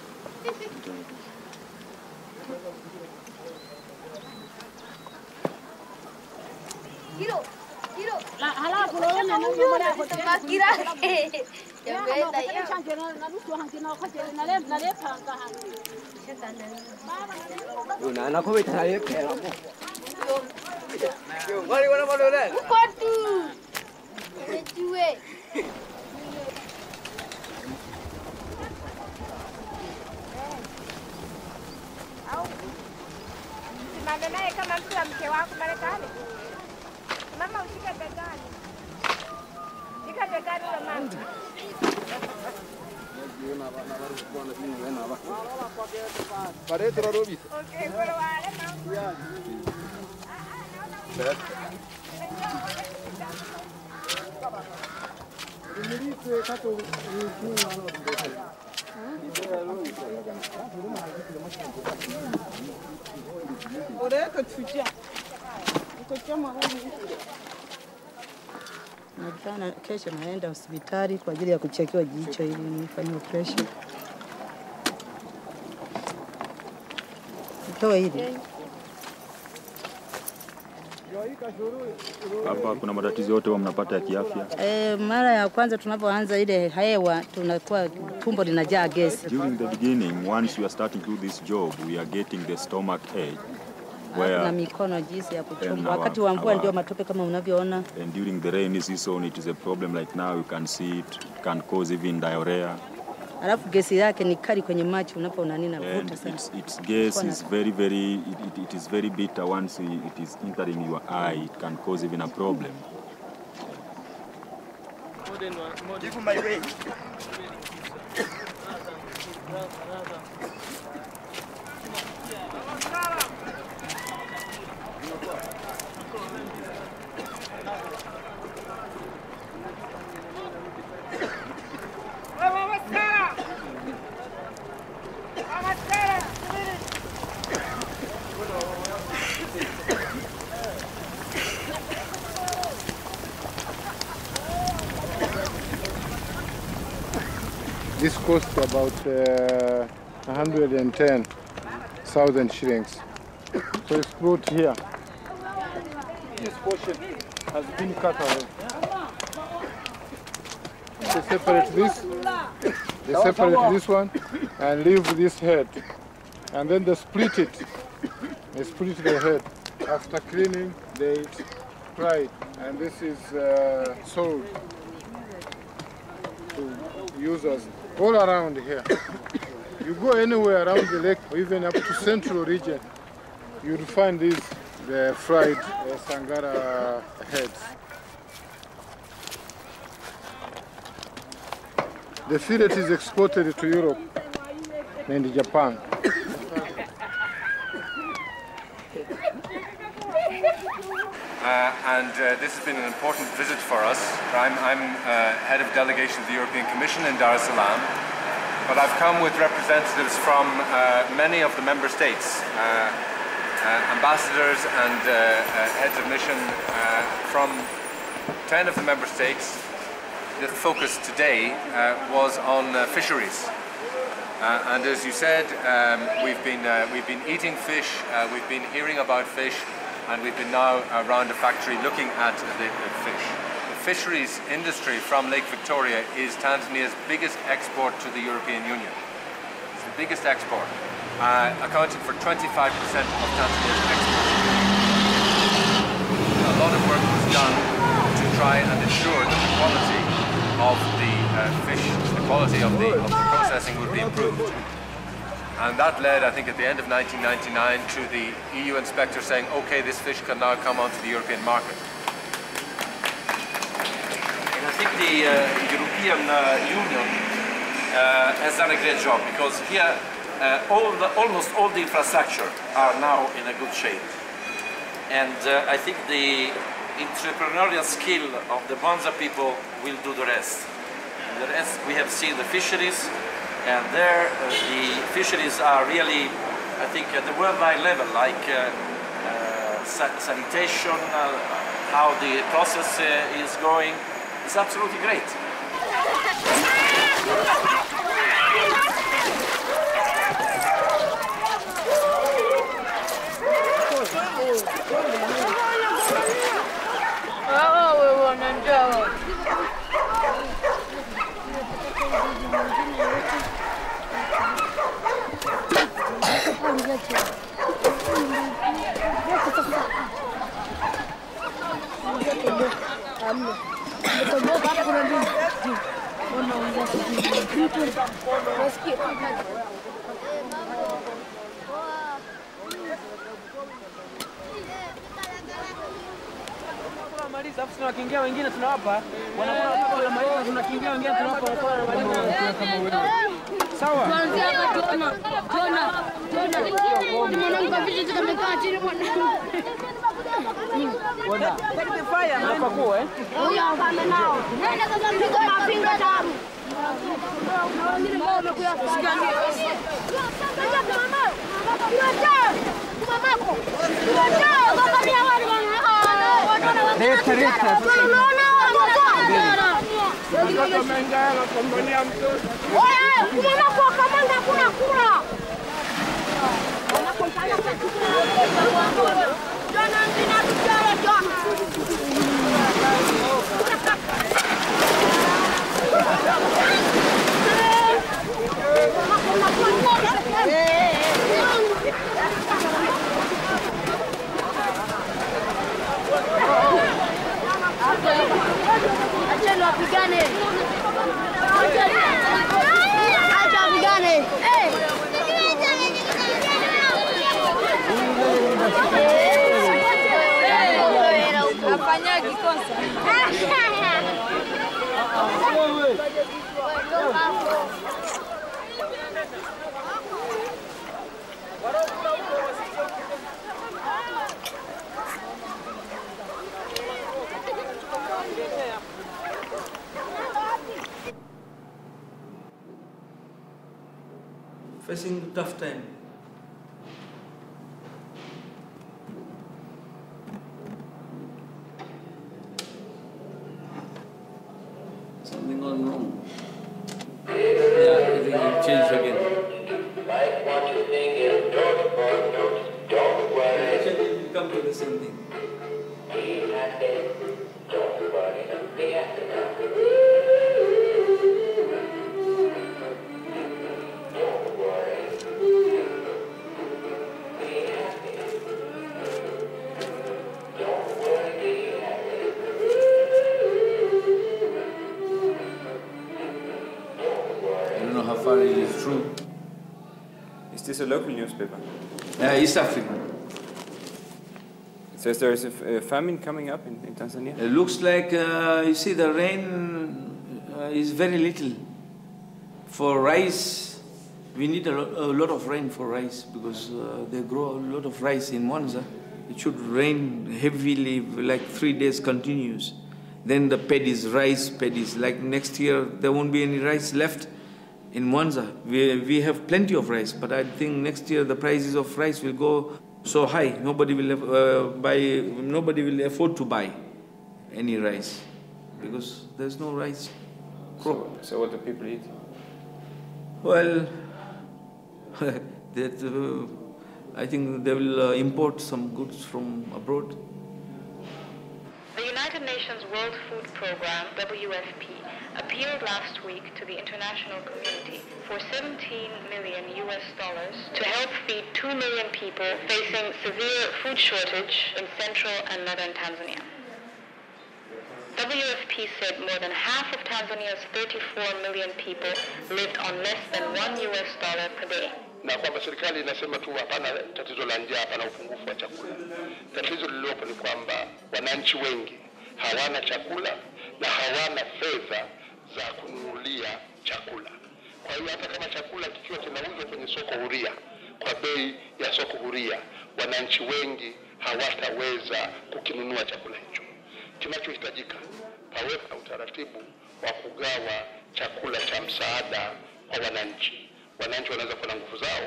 Naye kama mtu wa mke wako Marekani. Mama ushike begani. Shika begani la mama. Na kesho naenda hospitali kwa ajili ya kuchekiwa jicho ili nifanye operation. Toa hili. Hapa kuna matatizo yote wa mnapata ya kiafya? Mara ya kwanza tunapoanza ile hewa tunakuwa tumbo linajaa gesi. During the beginning, once we are starting to do this job, we are getting the stomach ache. Na mikono jinsi ya kuchoma. Wakati wa mvua ndio matope kama unavyoona. And during the rainy season it is a problem like now you can see it can cause even diarrhea. Alafu gesi yake ni kali kwenye macho unapoona nini navuta sana. Its gas is it is very bitter once it is entering your eye. It can cause even a problem. Give my way. This cost about 110,000 shillings. So it's brought here. This portion has been cut away. They separate this one and leave this head. And then they split it. They split the head. After cleaning, they fry it. And this is sold to users all around here. You go anywhere around the lake, or even up to central region, you'll find these the fried sangara heads. The fillet is exported to Europe and Japan. This has been an important visit for us. I'm head of delegation of the European Commission in Dar es Salaam, but I've come with representatives from many of the member states, ambassadors and heads of mission from 10 of the member states. The focus today was on fisheries. And as you said, we've been eating fish, we've been hearing about fish, and we've been now around the factory looking at the fish. The fisheries industry from Lake Victoria is Tanzania's biggest export to the European Union. It's the biggest export, accounting for 25% of Tanzania's export. A lot of work was done to try and ensure that the quality of the fish, the quality of the processing would be improved. And that led, I think, at the end of 1999 to the EU inspector saying, okay, this fish can now come onto the European market. And I think the European Union has done a great job, because here almost all the infrastructure are now in a good shape. And I think the entrepreneurial skill of the Mwanza people will do the rest. And the rest, we have seen the fisheries, and there the fisheries are really, I think, at the worldwide level, like sanitation, how the process is going. It's absolutely great. Tunakiingia wengine tunawapa, wanakuwa tunakiingia wengine tunawapa. Sawa. Tuanzie hapa tuona. Ni mwanamke vipi tukamekaa chini mwanamke. Bwana. Hapa kwa Huyo hapa nao. Nenda sasa mpigo mapinga damu. Wengine wao wamekuja kusikania. Mamako. Baba ni hawali bwana. Mtoto mengana kombonia mtoto. Oya, kumama kwa kamanda kuna kula. Wanakontana kwa kula. Jana ndina tutara jana. Acha wapigane. Acha wapigane. Afanya kikosa. Facing a tough time. Something gone wrong. Yeah, I think it'll change again. Like what you think is don't worry. It will come to the same thing. Be happy, don't worry, be happy now. Is this a local newspaper? East African. It says there is a famine coming up in Tanzania. It looks like, you see, the rain is very little. For rice, we need a lot of rain for rice because they grow a lot of rice in Mwanza. It should rain heavily, like 3 days continuous. Then the paddies, rice paddies, like next year there won't be any rice left. In Mwanza, we have plenty of rice, but I think next year the prices of rice will go so high. Nobody will afford to buy any rice because there's no rice crop. So what do people eat? Well, I think they will import some goods from abroad. The United Nations World Food Programme, WFP, appealed last week to the international community for $17 million to help feed 2 million people facing severe food shortage in central and northern Tanzania. WFP said more than half of Tanzania's 34 million people lived on less than $1 per day. Na kwamba serikali inasema tu hapana tatizo la njaa, hapana upungufu wa chakula. Tatizo lililopo ni kwamba wananchi wengi hawana chakula na hawana fedha za kununulia chakula. Kwa hiyo hata kama chakula kikiwa kinauzwa kwenye soko huria kwa bei ya soko huria, wananchi wengi hawataweza kukinunua chakula hicho. Kinachohitajika pawepo na utaratibu wa kugawa chakula cha msaada kwa wananchi. Wananchi wanaweza kuwa na nguvu zao.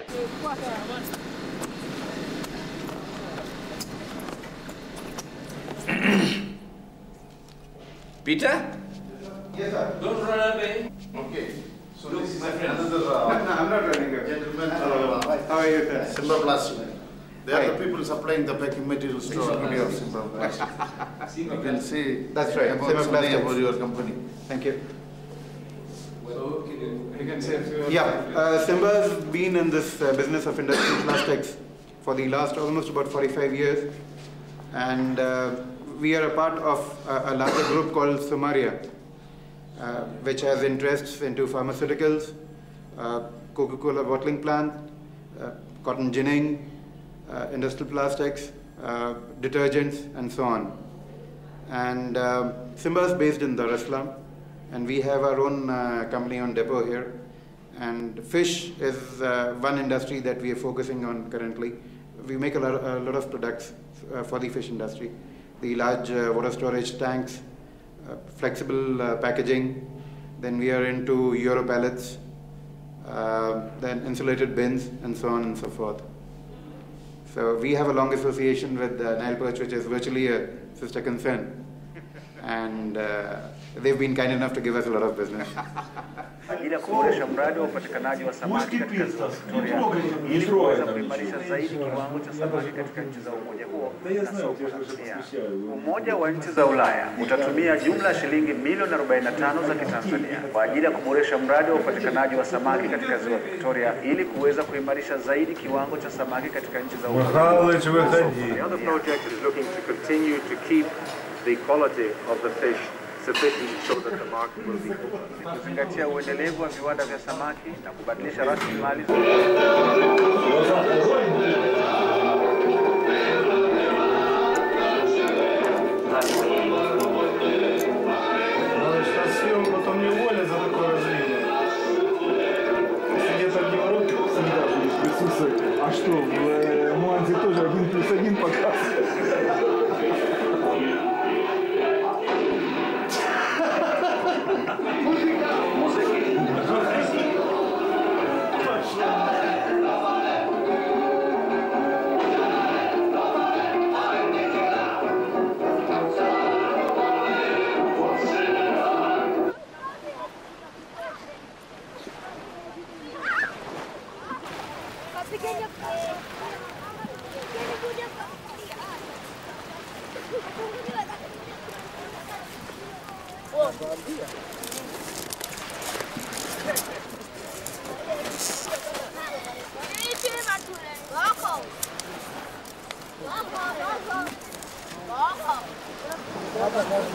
Peter? Yes, sir. Don't run away. Okay. So look, this is my friend. another, no, I'm not running away. Gentlemen, how are you, sir? Simba Plastic. They are the people supplying the packing materials to our Simba Plastic. You can see. That's right. About your company. Thank you. So, you can say. Yeah, Simba has been in this business of industrial plastics for the last almost about 45 years, and we are a part of a larger group called Somaria, which has interests into pharmaceuticals, Coca-Cola bottling plant, cotton ginning, industrial plastics, detergents, and so on. And Simba is based in Dar es Salaam, and we have our own company on depot here. And fish is one industry that we are focusing on currently. We make a lot of products for the fish industry. The large water storage tanks, flexible packaging. Then we are into Euro pallets, then insulated bins, and so on and so forth. So we have a long association with Nile perch, which is virtually a sister concern. And they've been kind enough to give us a lot of business. Ajili ya kuboresha mradi wa upatikanaji wa samaki katika ziwa Victoria ili kuweza kuimarisha zaidi kiwango cha samaki katika nchi za umoja huo na soko la dunia. Umoja wa nchi za Ulaya utatumia jumla shilingi milioni 45 za Kitanzania kwa ajili ya kuboresha mradi wa upatikanaji wa samaki katika ziwa Victoria ili kuweza kuimarisha zaidi kiwango cha samaki katika nchi za umoja huo. The other project is looking to continue to keep the quality of the fish sufficient so that the market will be open. Kuzingatia uendelevu wa viwanda vya samaki na kubadilisha rasilimali А что, в Мwanza тоже 1+1 показ?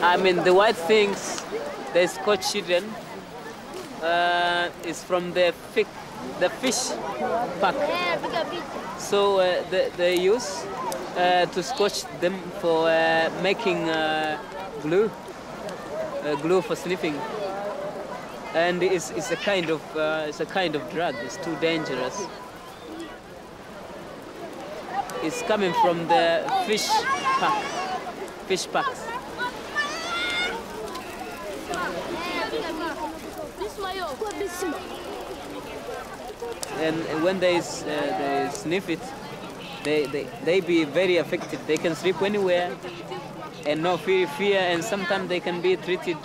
I mean, the white things, the Scotch children, is from the fish pack. So they use to scotch them for making glue for sniffing, and it's a kind of drug. It's too dangerous. It's coming from the fish packs. And when they sniff it, they be very affected. They can sleep anywhere and no fear, and sometimes they can be treated,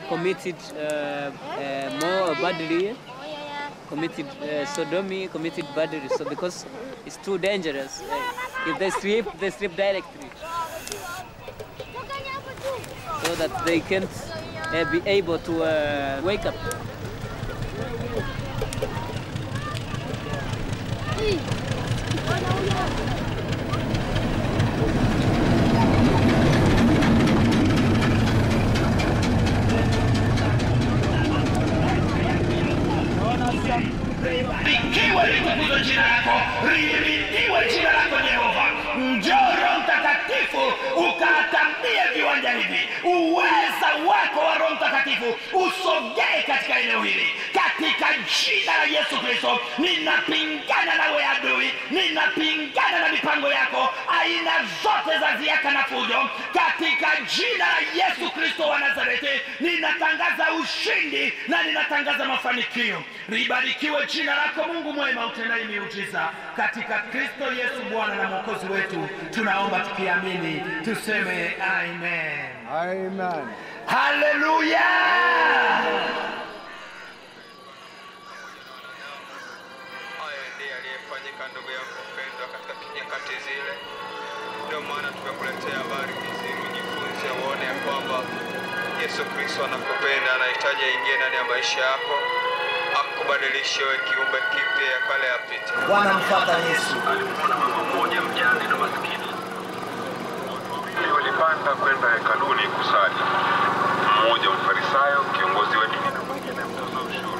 committed more badly, committed sodomy, committed badly. So because it's too dangerous. If they sleep directly, so that they can't be able to wake up. Libarikiwe litukuzwe jina lako, lihimidiwe jina lako Jehova. Njoo Roho Mtakatifu ukatambie viwanja hivi. Uweza wako wa Roho Mtakatifu usogee katika eneo hili. Katika jina la Yesu Kristo, ninapingana na wewe adui, ninapingana na mipango yako, aina zote za ziaka na fujo. Katika jina la Yesu Kristo wa Nazareti, ninatangaza ushindi na ninatangaza mafanikio. Libarikiwe jina lako Mungu mwema utendaye miujiza. Katika Kristo Yesu Bwana na Mwokozi wetu, tunaomba tukiamini, tuseme amen. Amen. Haleluya. Ndugu yako mpendwa katika nyakati zile, ndio maana tumekuletea habari hizi ujifunze, uone kwamba Yesu Kristo anakupenda, anahitaji aingie ndani ya maisha yako, akubadilishe wewe kiumbe kipya, ya kale yapite. Wanamfuata Yesu. Alikuwa na mama mmoja mjane na maskini. Walipanda kwenda hekaluni kusali. Mmoja Mfarisayo, kiongozi wa dini, na mwingine mtoza ushuru.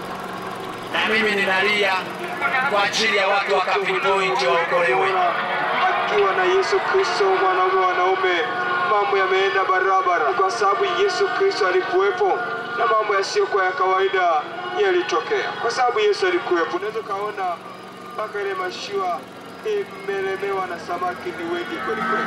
Na mimi ninalia kwa ajili ya watu wa Point waokolewe. Akiwa na Yesu Kristo wanaume, mambo yameenda barabara kwa sababu Yesu Kristo alikuwepo. na mambo yasiyokuwa ya kawaida yalitokea, kwa sababu Yesu alikuwepo. Unaweza kaona mpaka ile mashua imelemewa na samaki ni wengi kweli kweli.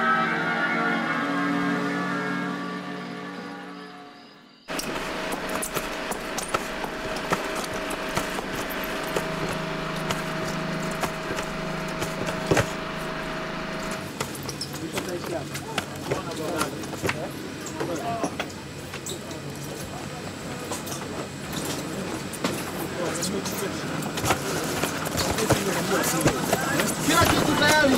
Kila kitu tayari.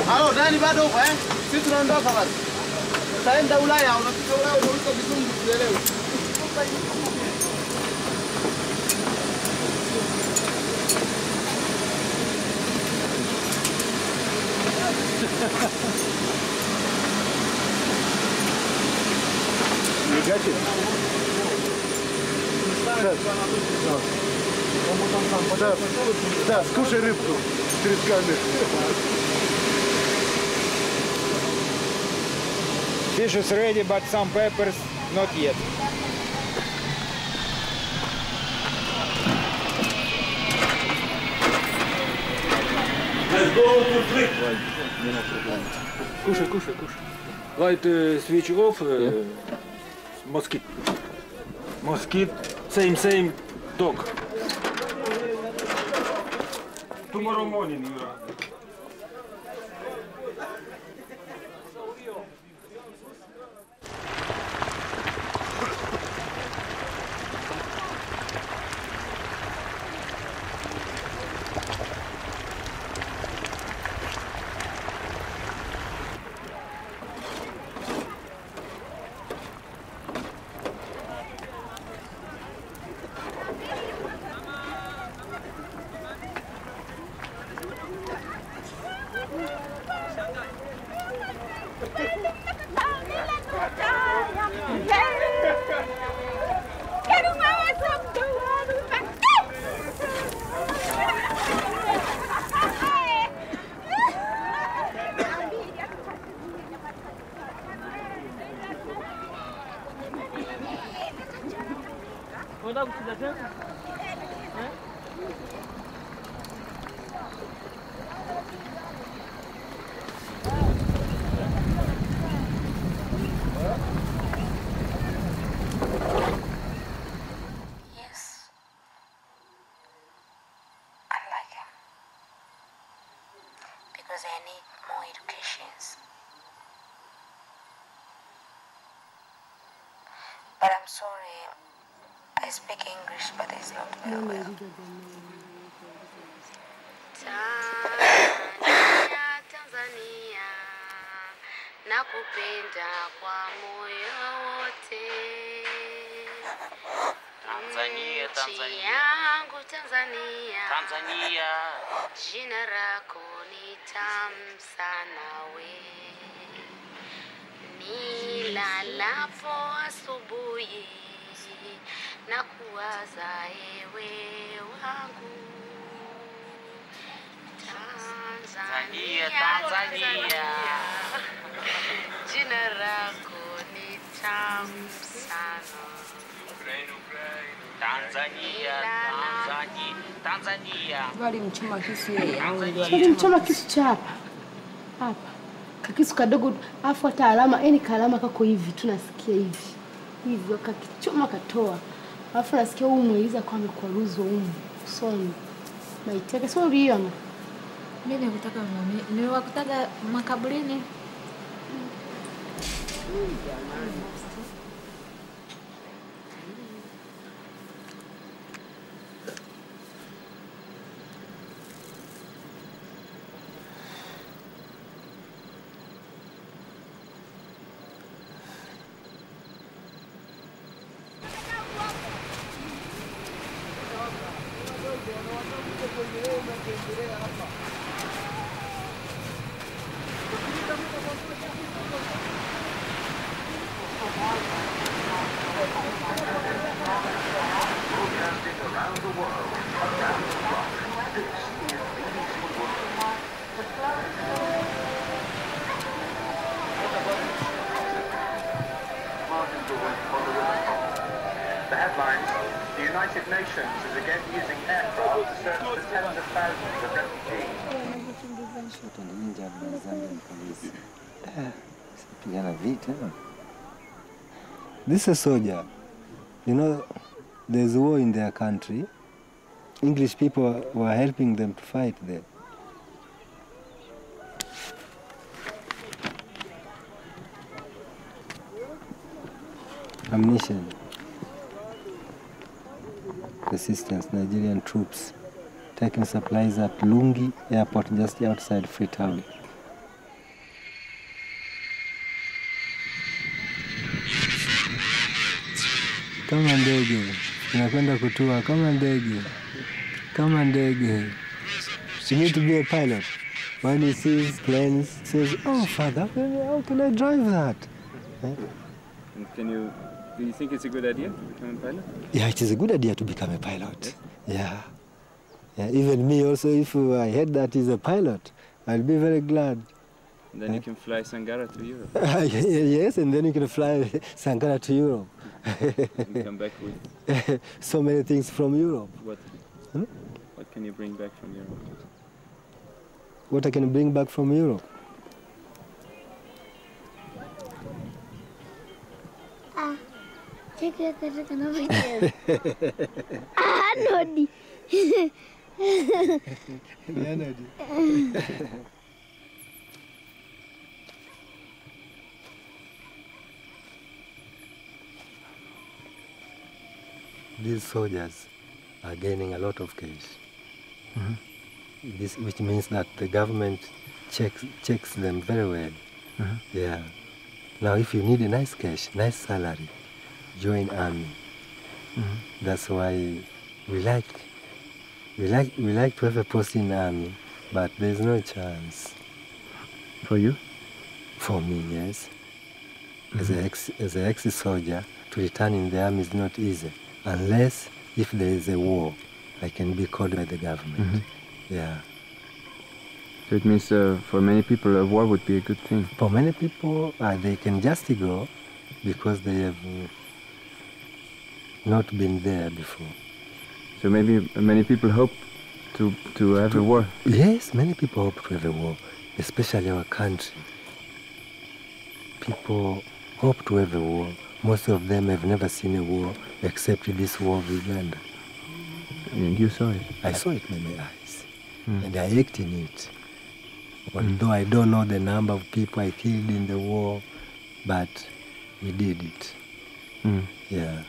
Halo, nani bado huko eh? Sisi tunaondoka basi. Tutaenda Ulaya, unafika Ulaya unauliza kizungu tuelewe. You get it? Да, скушай рыбку. Тресками. Fish is ready, but some peppers not yet. Let's go to flip. Кушай, кушай, кушай. Light switch off. Mosquito. Mosquito. Same dog. Tomorrow morning you are. Because I need more educations. But I'm sorry, I speak English, but it's not very well. Tanzania, nakupenda kwa moyo wote. Tanzania, Nchi yangu Tanzania, Tanzania, jina lako ni tamu sana we. Nilalapo asubuhi na kuwaza ewe wangu. Tanzania, Tanzania, jina lako ni tamu sana. Tanzania, Tanzania, Tanzania. Walimchoma kisu yeye. Walimchoma kisu cha hapa. Hapa. Kakisu kadogo afu hata alama, yani kalama kako hivi tunasikia hivi. Hivi akakichoma katoa. Alafu nasikia huyu mweliza kwa amekwaruzwa huyu usoni. Maiteke sio uliona. Mimi nikutaka muone. Niwakutaga makaburini. Wow. United Nations is again using aircraft to search for tens of thousands of refugees. This is a soldier. You know, there's war in their country. English people were helping them to fight there. Ammunition. Resistance, Nigerian troops taking supplies at Lungi Airport just outside Freetown. Kama ndege, tunakwenda kutua kama ndege, kama ndege. You need to be a pilot. When he sees planes, he says, "Oh, Father, how can I drive that?" And do you think it's a good idea to become a pilot? Yeah, it is a good idea to become a pilot. Yeah. Yeah, even me also, if I heard that he's a pilot, I'll be very glad. And then you can fly Sangara to Europe. Yes, and then you can fly Sangara to Europe. And come back with so many things from Europe. What? Hmm? What can you bring back from Europe? What I can bring back from Europe? Nodi. These soldiers are gaining a lot of cash. This, which means that the government checks them very well. Yeah. Now, if you need a nice cash, nice salary, join army. That's why we like to have a post in army, but there's no chance. For you? For me, yes. As an ex-soldier, to return in the army is not easy, unless if there is a war, I can be called by the government. Yeah. So it means for many people a war would be a good thing. For many people, they can just go because they have not been there before. So maybe many people hope to have a war. Yes, many people hope to have a war, especially our country. People hope to have a war. Most of them have never seen a war except this war of Uganda. And you saw it? I saw it with my eyes. And I acted in it. Although I don't know the number of people I killed in the war, but we did it. Yeah.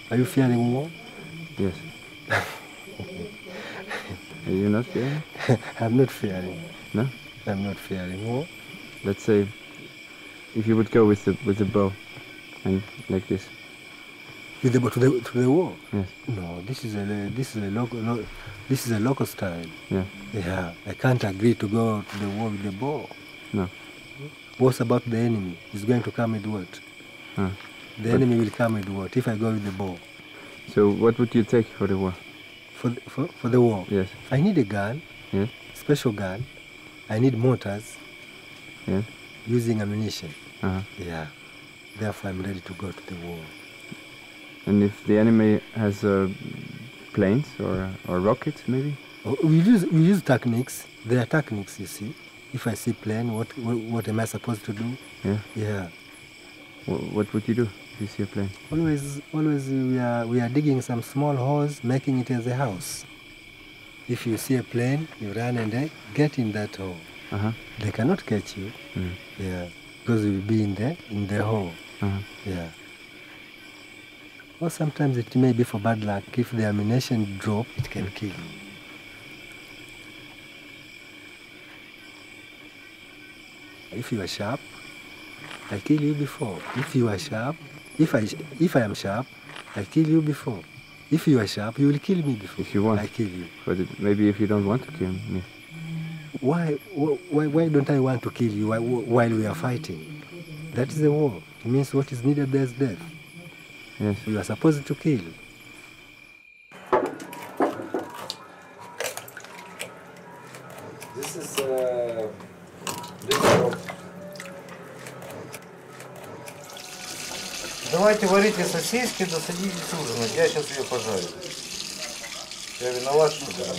Are you fearing war? Yes. Are you not fearing? I'm not fearing. No? I'm not fearing war. Let's say, if you would go with the bow, and like this. With the bow to the war? Yes. No, this is a local style. Yeah. Yeah. I can't agree to go to the war with the bow. No. What's about the enemy? He's going to come with what? The enemy will come with what if I go with the bow? So what would you take for the war? For the war? Yes. I need a gun. Yes. Special gun. I need mortars. Yes. Using ammunition. Yeah. Therefore, I'm ready to go to the war. And if the enemy has planes or rockets, maybe? We use techniques. There are techniques, you see. If I see plane, what am I supposed to do? Yeah. Yeah. What would you do if you see a plane? Always we are digging some small holes, making it as a house. If you see a plane, you run and get in that hole. They cannot catch you. Yeah, because you'll be in the hole. Yeah. Or sometimes it may be for bad luck. If the ammunition drop, it can kill you. If you are sharp, I kill you before. If you are sharp, if I am sharp, I kill you before. If you are sharp, you will kill me before. If you want. I kill you. But maybe if you don't want to kill me. Why don't I want to kill you while we are fighting? That is the war. It means what is needed, there's death. Yes. You are supposed to kill. This is this rope. Давайте варите сосиски, да садитесь ужинать. Я сейчас ее пожарю. Я виноват, что да.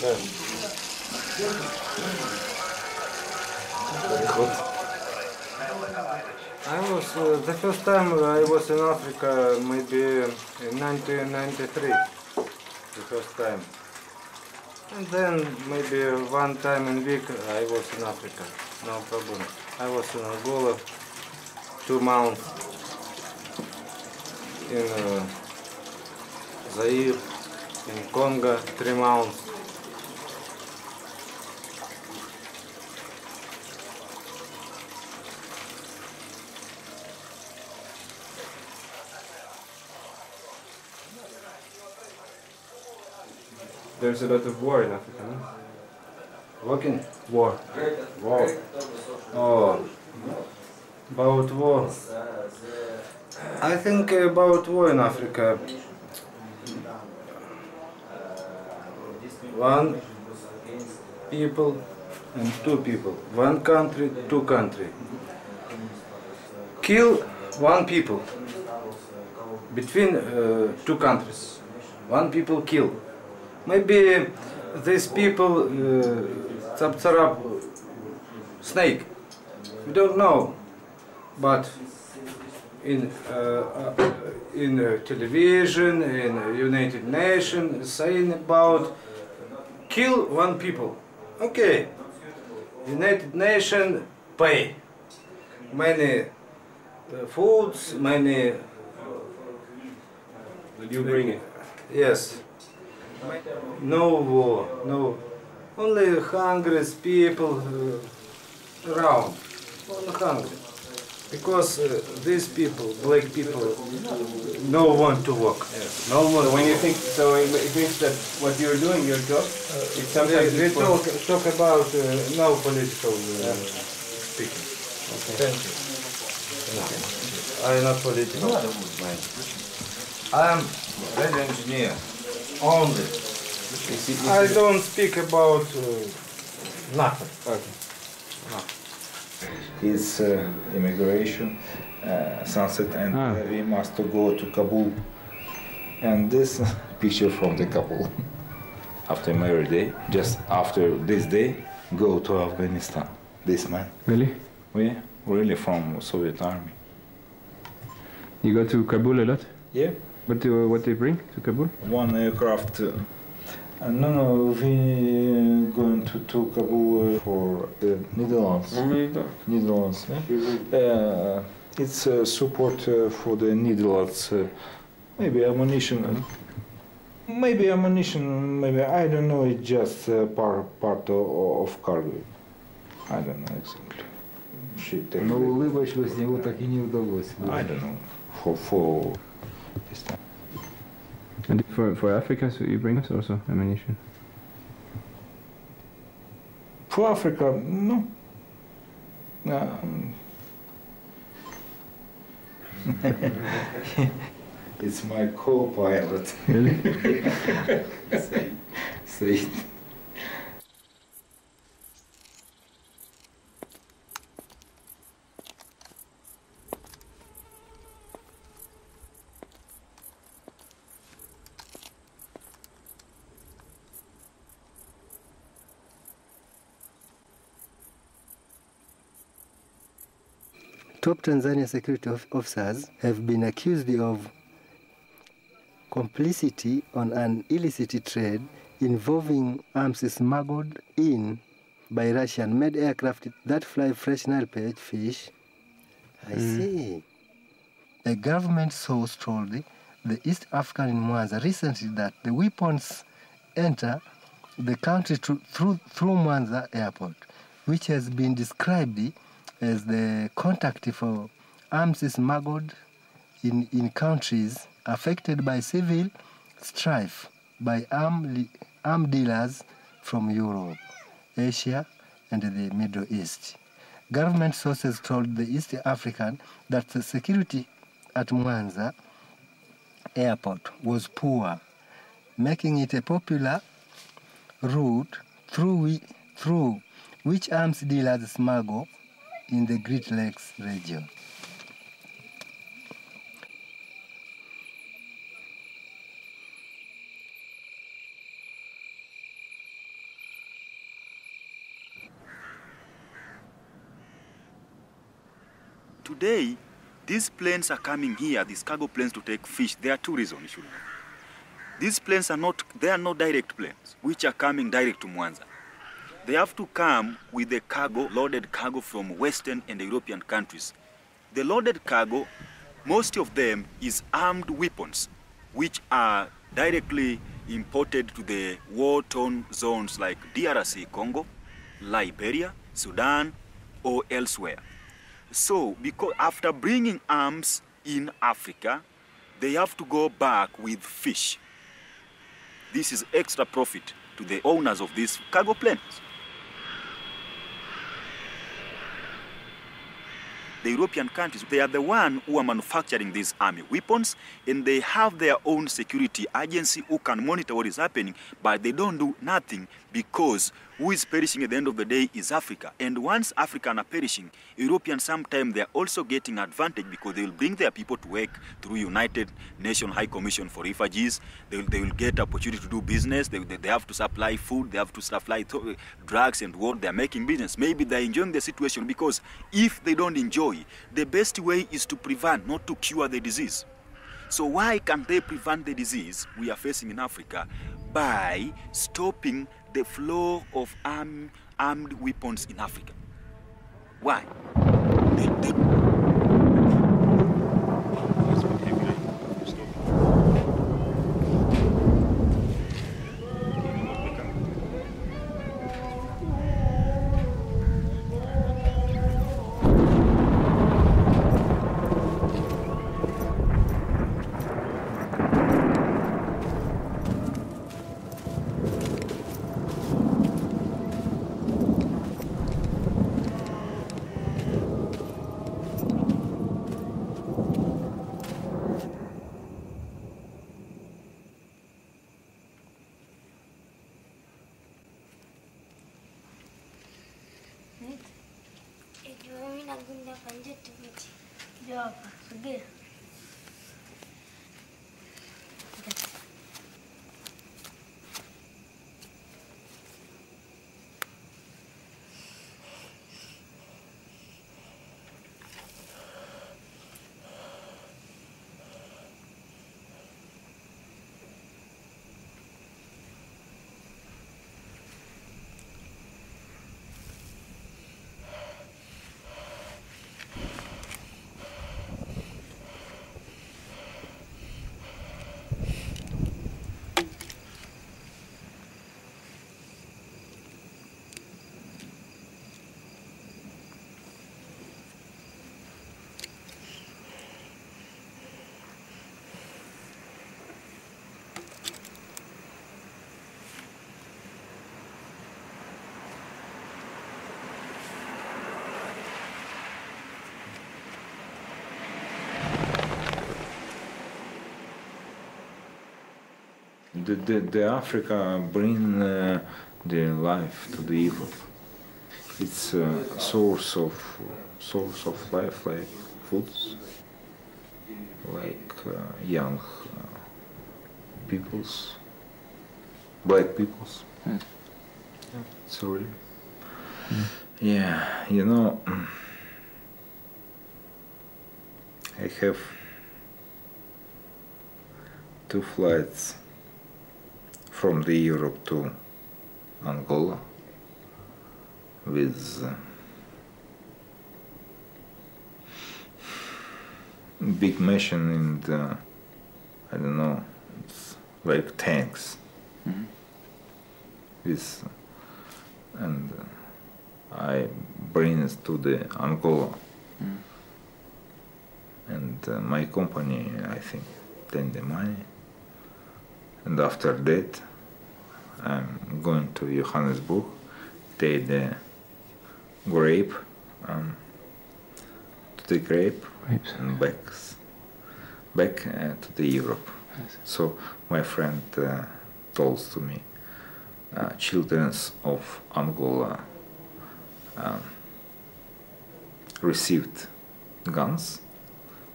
Да. The first time I was in Africa, maybe in 1993, the first time. And then maybe one time in a week I was in Africa, no problem. I was in Angola 2 months, in Zaire, in Congo 3 months. There's a lot of war in Africa, no? Walking? War. War. Oh, about war. I think about war in Africa. One people and 2 people. 1 country, 2 country. Kill 1 people. Between 2 countries. 1 people kill. Maybe these people tsap snake. We don't know, but in television, in United Nations, saying about kill 1 people. Okay, United Nations pay many foods, many. You bring it. Yes. No war, no. Only hungry people around. Only hungry. Because these people, black people, no want to work. Yes. No one. So when you think, so it means that what you're doing, your job, it's sometimes we talk about no political speaking. Okay. Thank you. I'm not political. I'm radio engineer. Only. I don't speak about nothing. Okay. No. It's immigration, sunset, and we must go to Kabul. And this picture from the Kabul. After marriage day, just after this day, go to Afghanistan. This man. Really? We really from Soviet army. You go to Kabul a lot? Yeah. What do you bring to Kabul? 1 aircraft. No, we going to Kabul for the Netherlands. Netherlands. Yeah? It's support for the Netherlands. Maybe ammunition. Maybe ammunition. Maybe I don't know. It's just part of cargo. I don't know exactly. Но улыбочку с него так и не удалось. I don't know. For this time. And for Africa, so you bring us also ammunition? For Africa, no. It's my co-pilot. Really? Say. Top Tanzania security officers have been accused of complicity on an illicit trade involving arms smuggled in by Russian-made aircraft that fly fresh Nile perch fish. I see. A government source told the East African in Mwanza recently that the weapons enter the country through Mwanza airport, which has been described as the contact for arms smuggled in countries affected by civil strife by armed dealers from Europe, Asia, and the Middle East. Government sources told the East African that the security at Mwanza airport was poor, making it a popular route through which arms dealers smuggle in the Great Lakes region. today, these planes are coming here, these cargo planes to take fish. There are two reasons you should know. These planes are not direct planes, which are coming direct to Mwanza. They have to come with the cargo, loaded cargo from Western and European countries. The loaded cargo, most of them is armed weapons, which are directly imported to the war-torn zones like DRC, Congo, Liberia, Sudan, or elsewhere. So, because after bringing arms in Africa, they have to go back with fish. This is extra profit to the owners of these cargo planes. The European countries, they are the ones who are manufacturing these army weapons, and they have their own security agency who can monitor what is happening, but they don't do nothing because who is perishing at the end of the day is Africa. And once Africans are perishing, Europeans sometimes they are also getting advantage because they will bring their people to work through United Nations High Commission for Refugees. They will get opportunity to do business. They have to supply food. They have to supply drugs and what they are making business. Maybe they are enjoying the situation because if they don't enjoy, the best way is to prevent, not to cure the disease. So why can't they prevent the disease we are facing in Africa? By stopping the flow of armed weapons in Africa. Why? The Africa bring the life to the Europe. It's a source of life, like foods, like young peoples, black peoples. Sorry. Yeah, you know, I have 2 flights from the Europe to Angola with big machine and I don't know, it's like tanks. With and I bring it to the Angola, and my company, I think, take the money, and after that I'm going to Johannesburg, take the grape, and back to the Europe. So my friend told to me, children of Angola received guns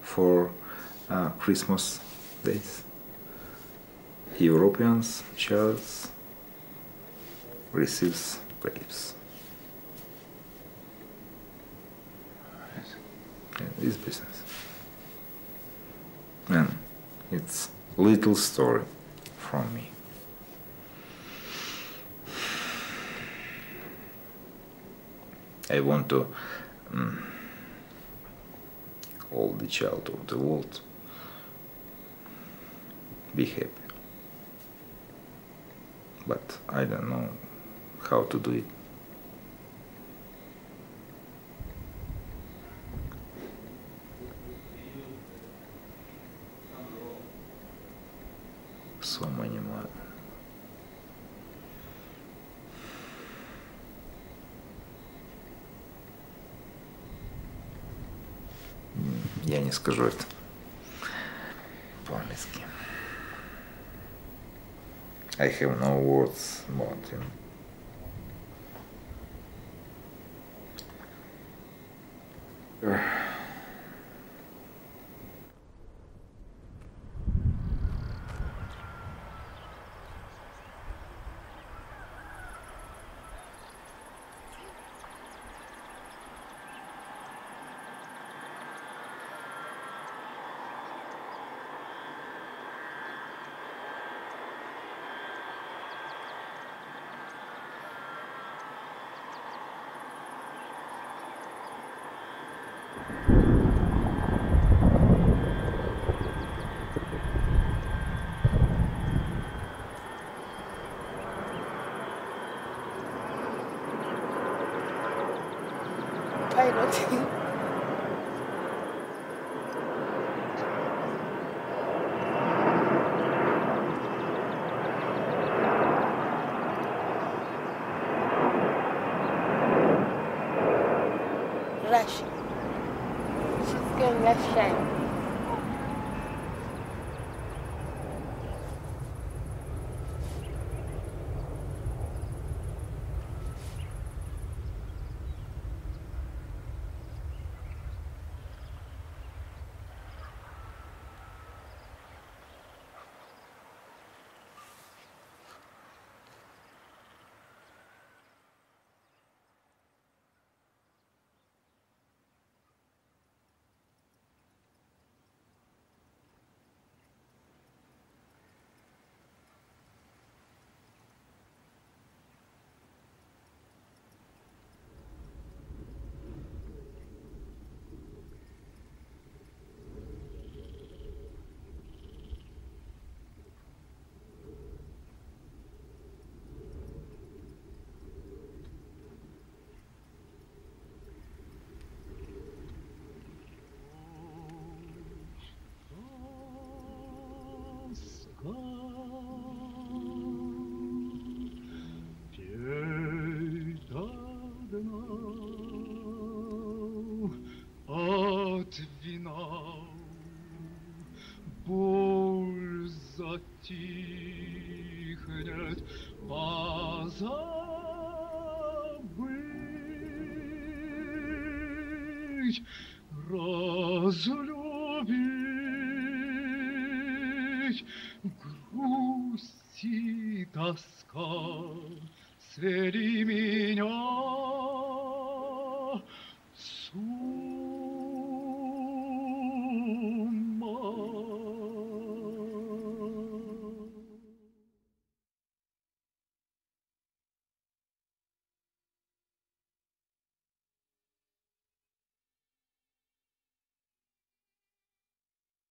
for Christmas days. Europeans, childs receives grapes. this business. And it's little story from me. I want to all the child of the world be happy. But I don't know how to do it. So many more. Я не скажу это по-английски. I have no words about him. Pilot. Russian. She's going Russian. Затихнет, позабыть, разлюбить, грусть и тоска свели меня.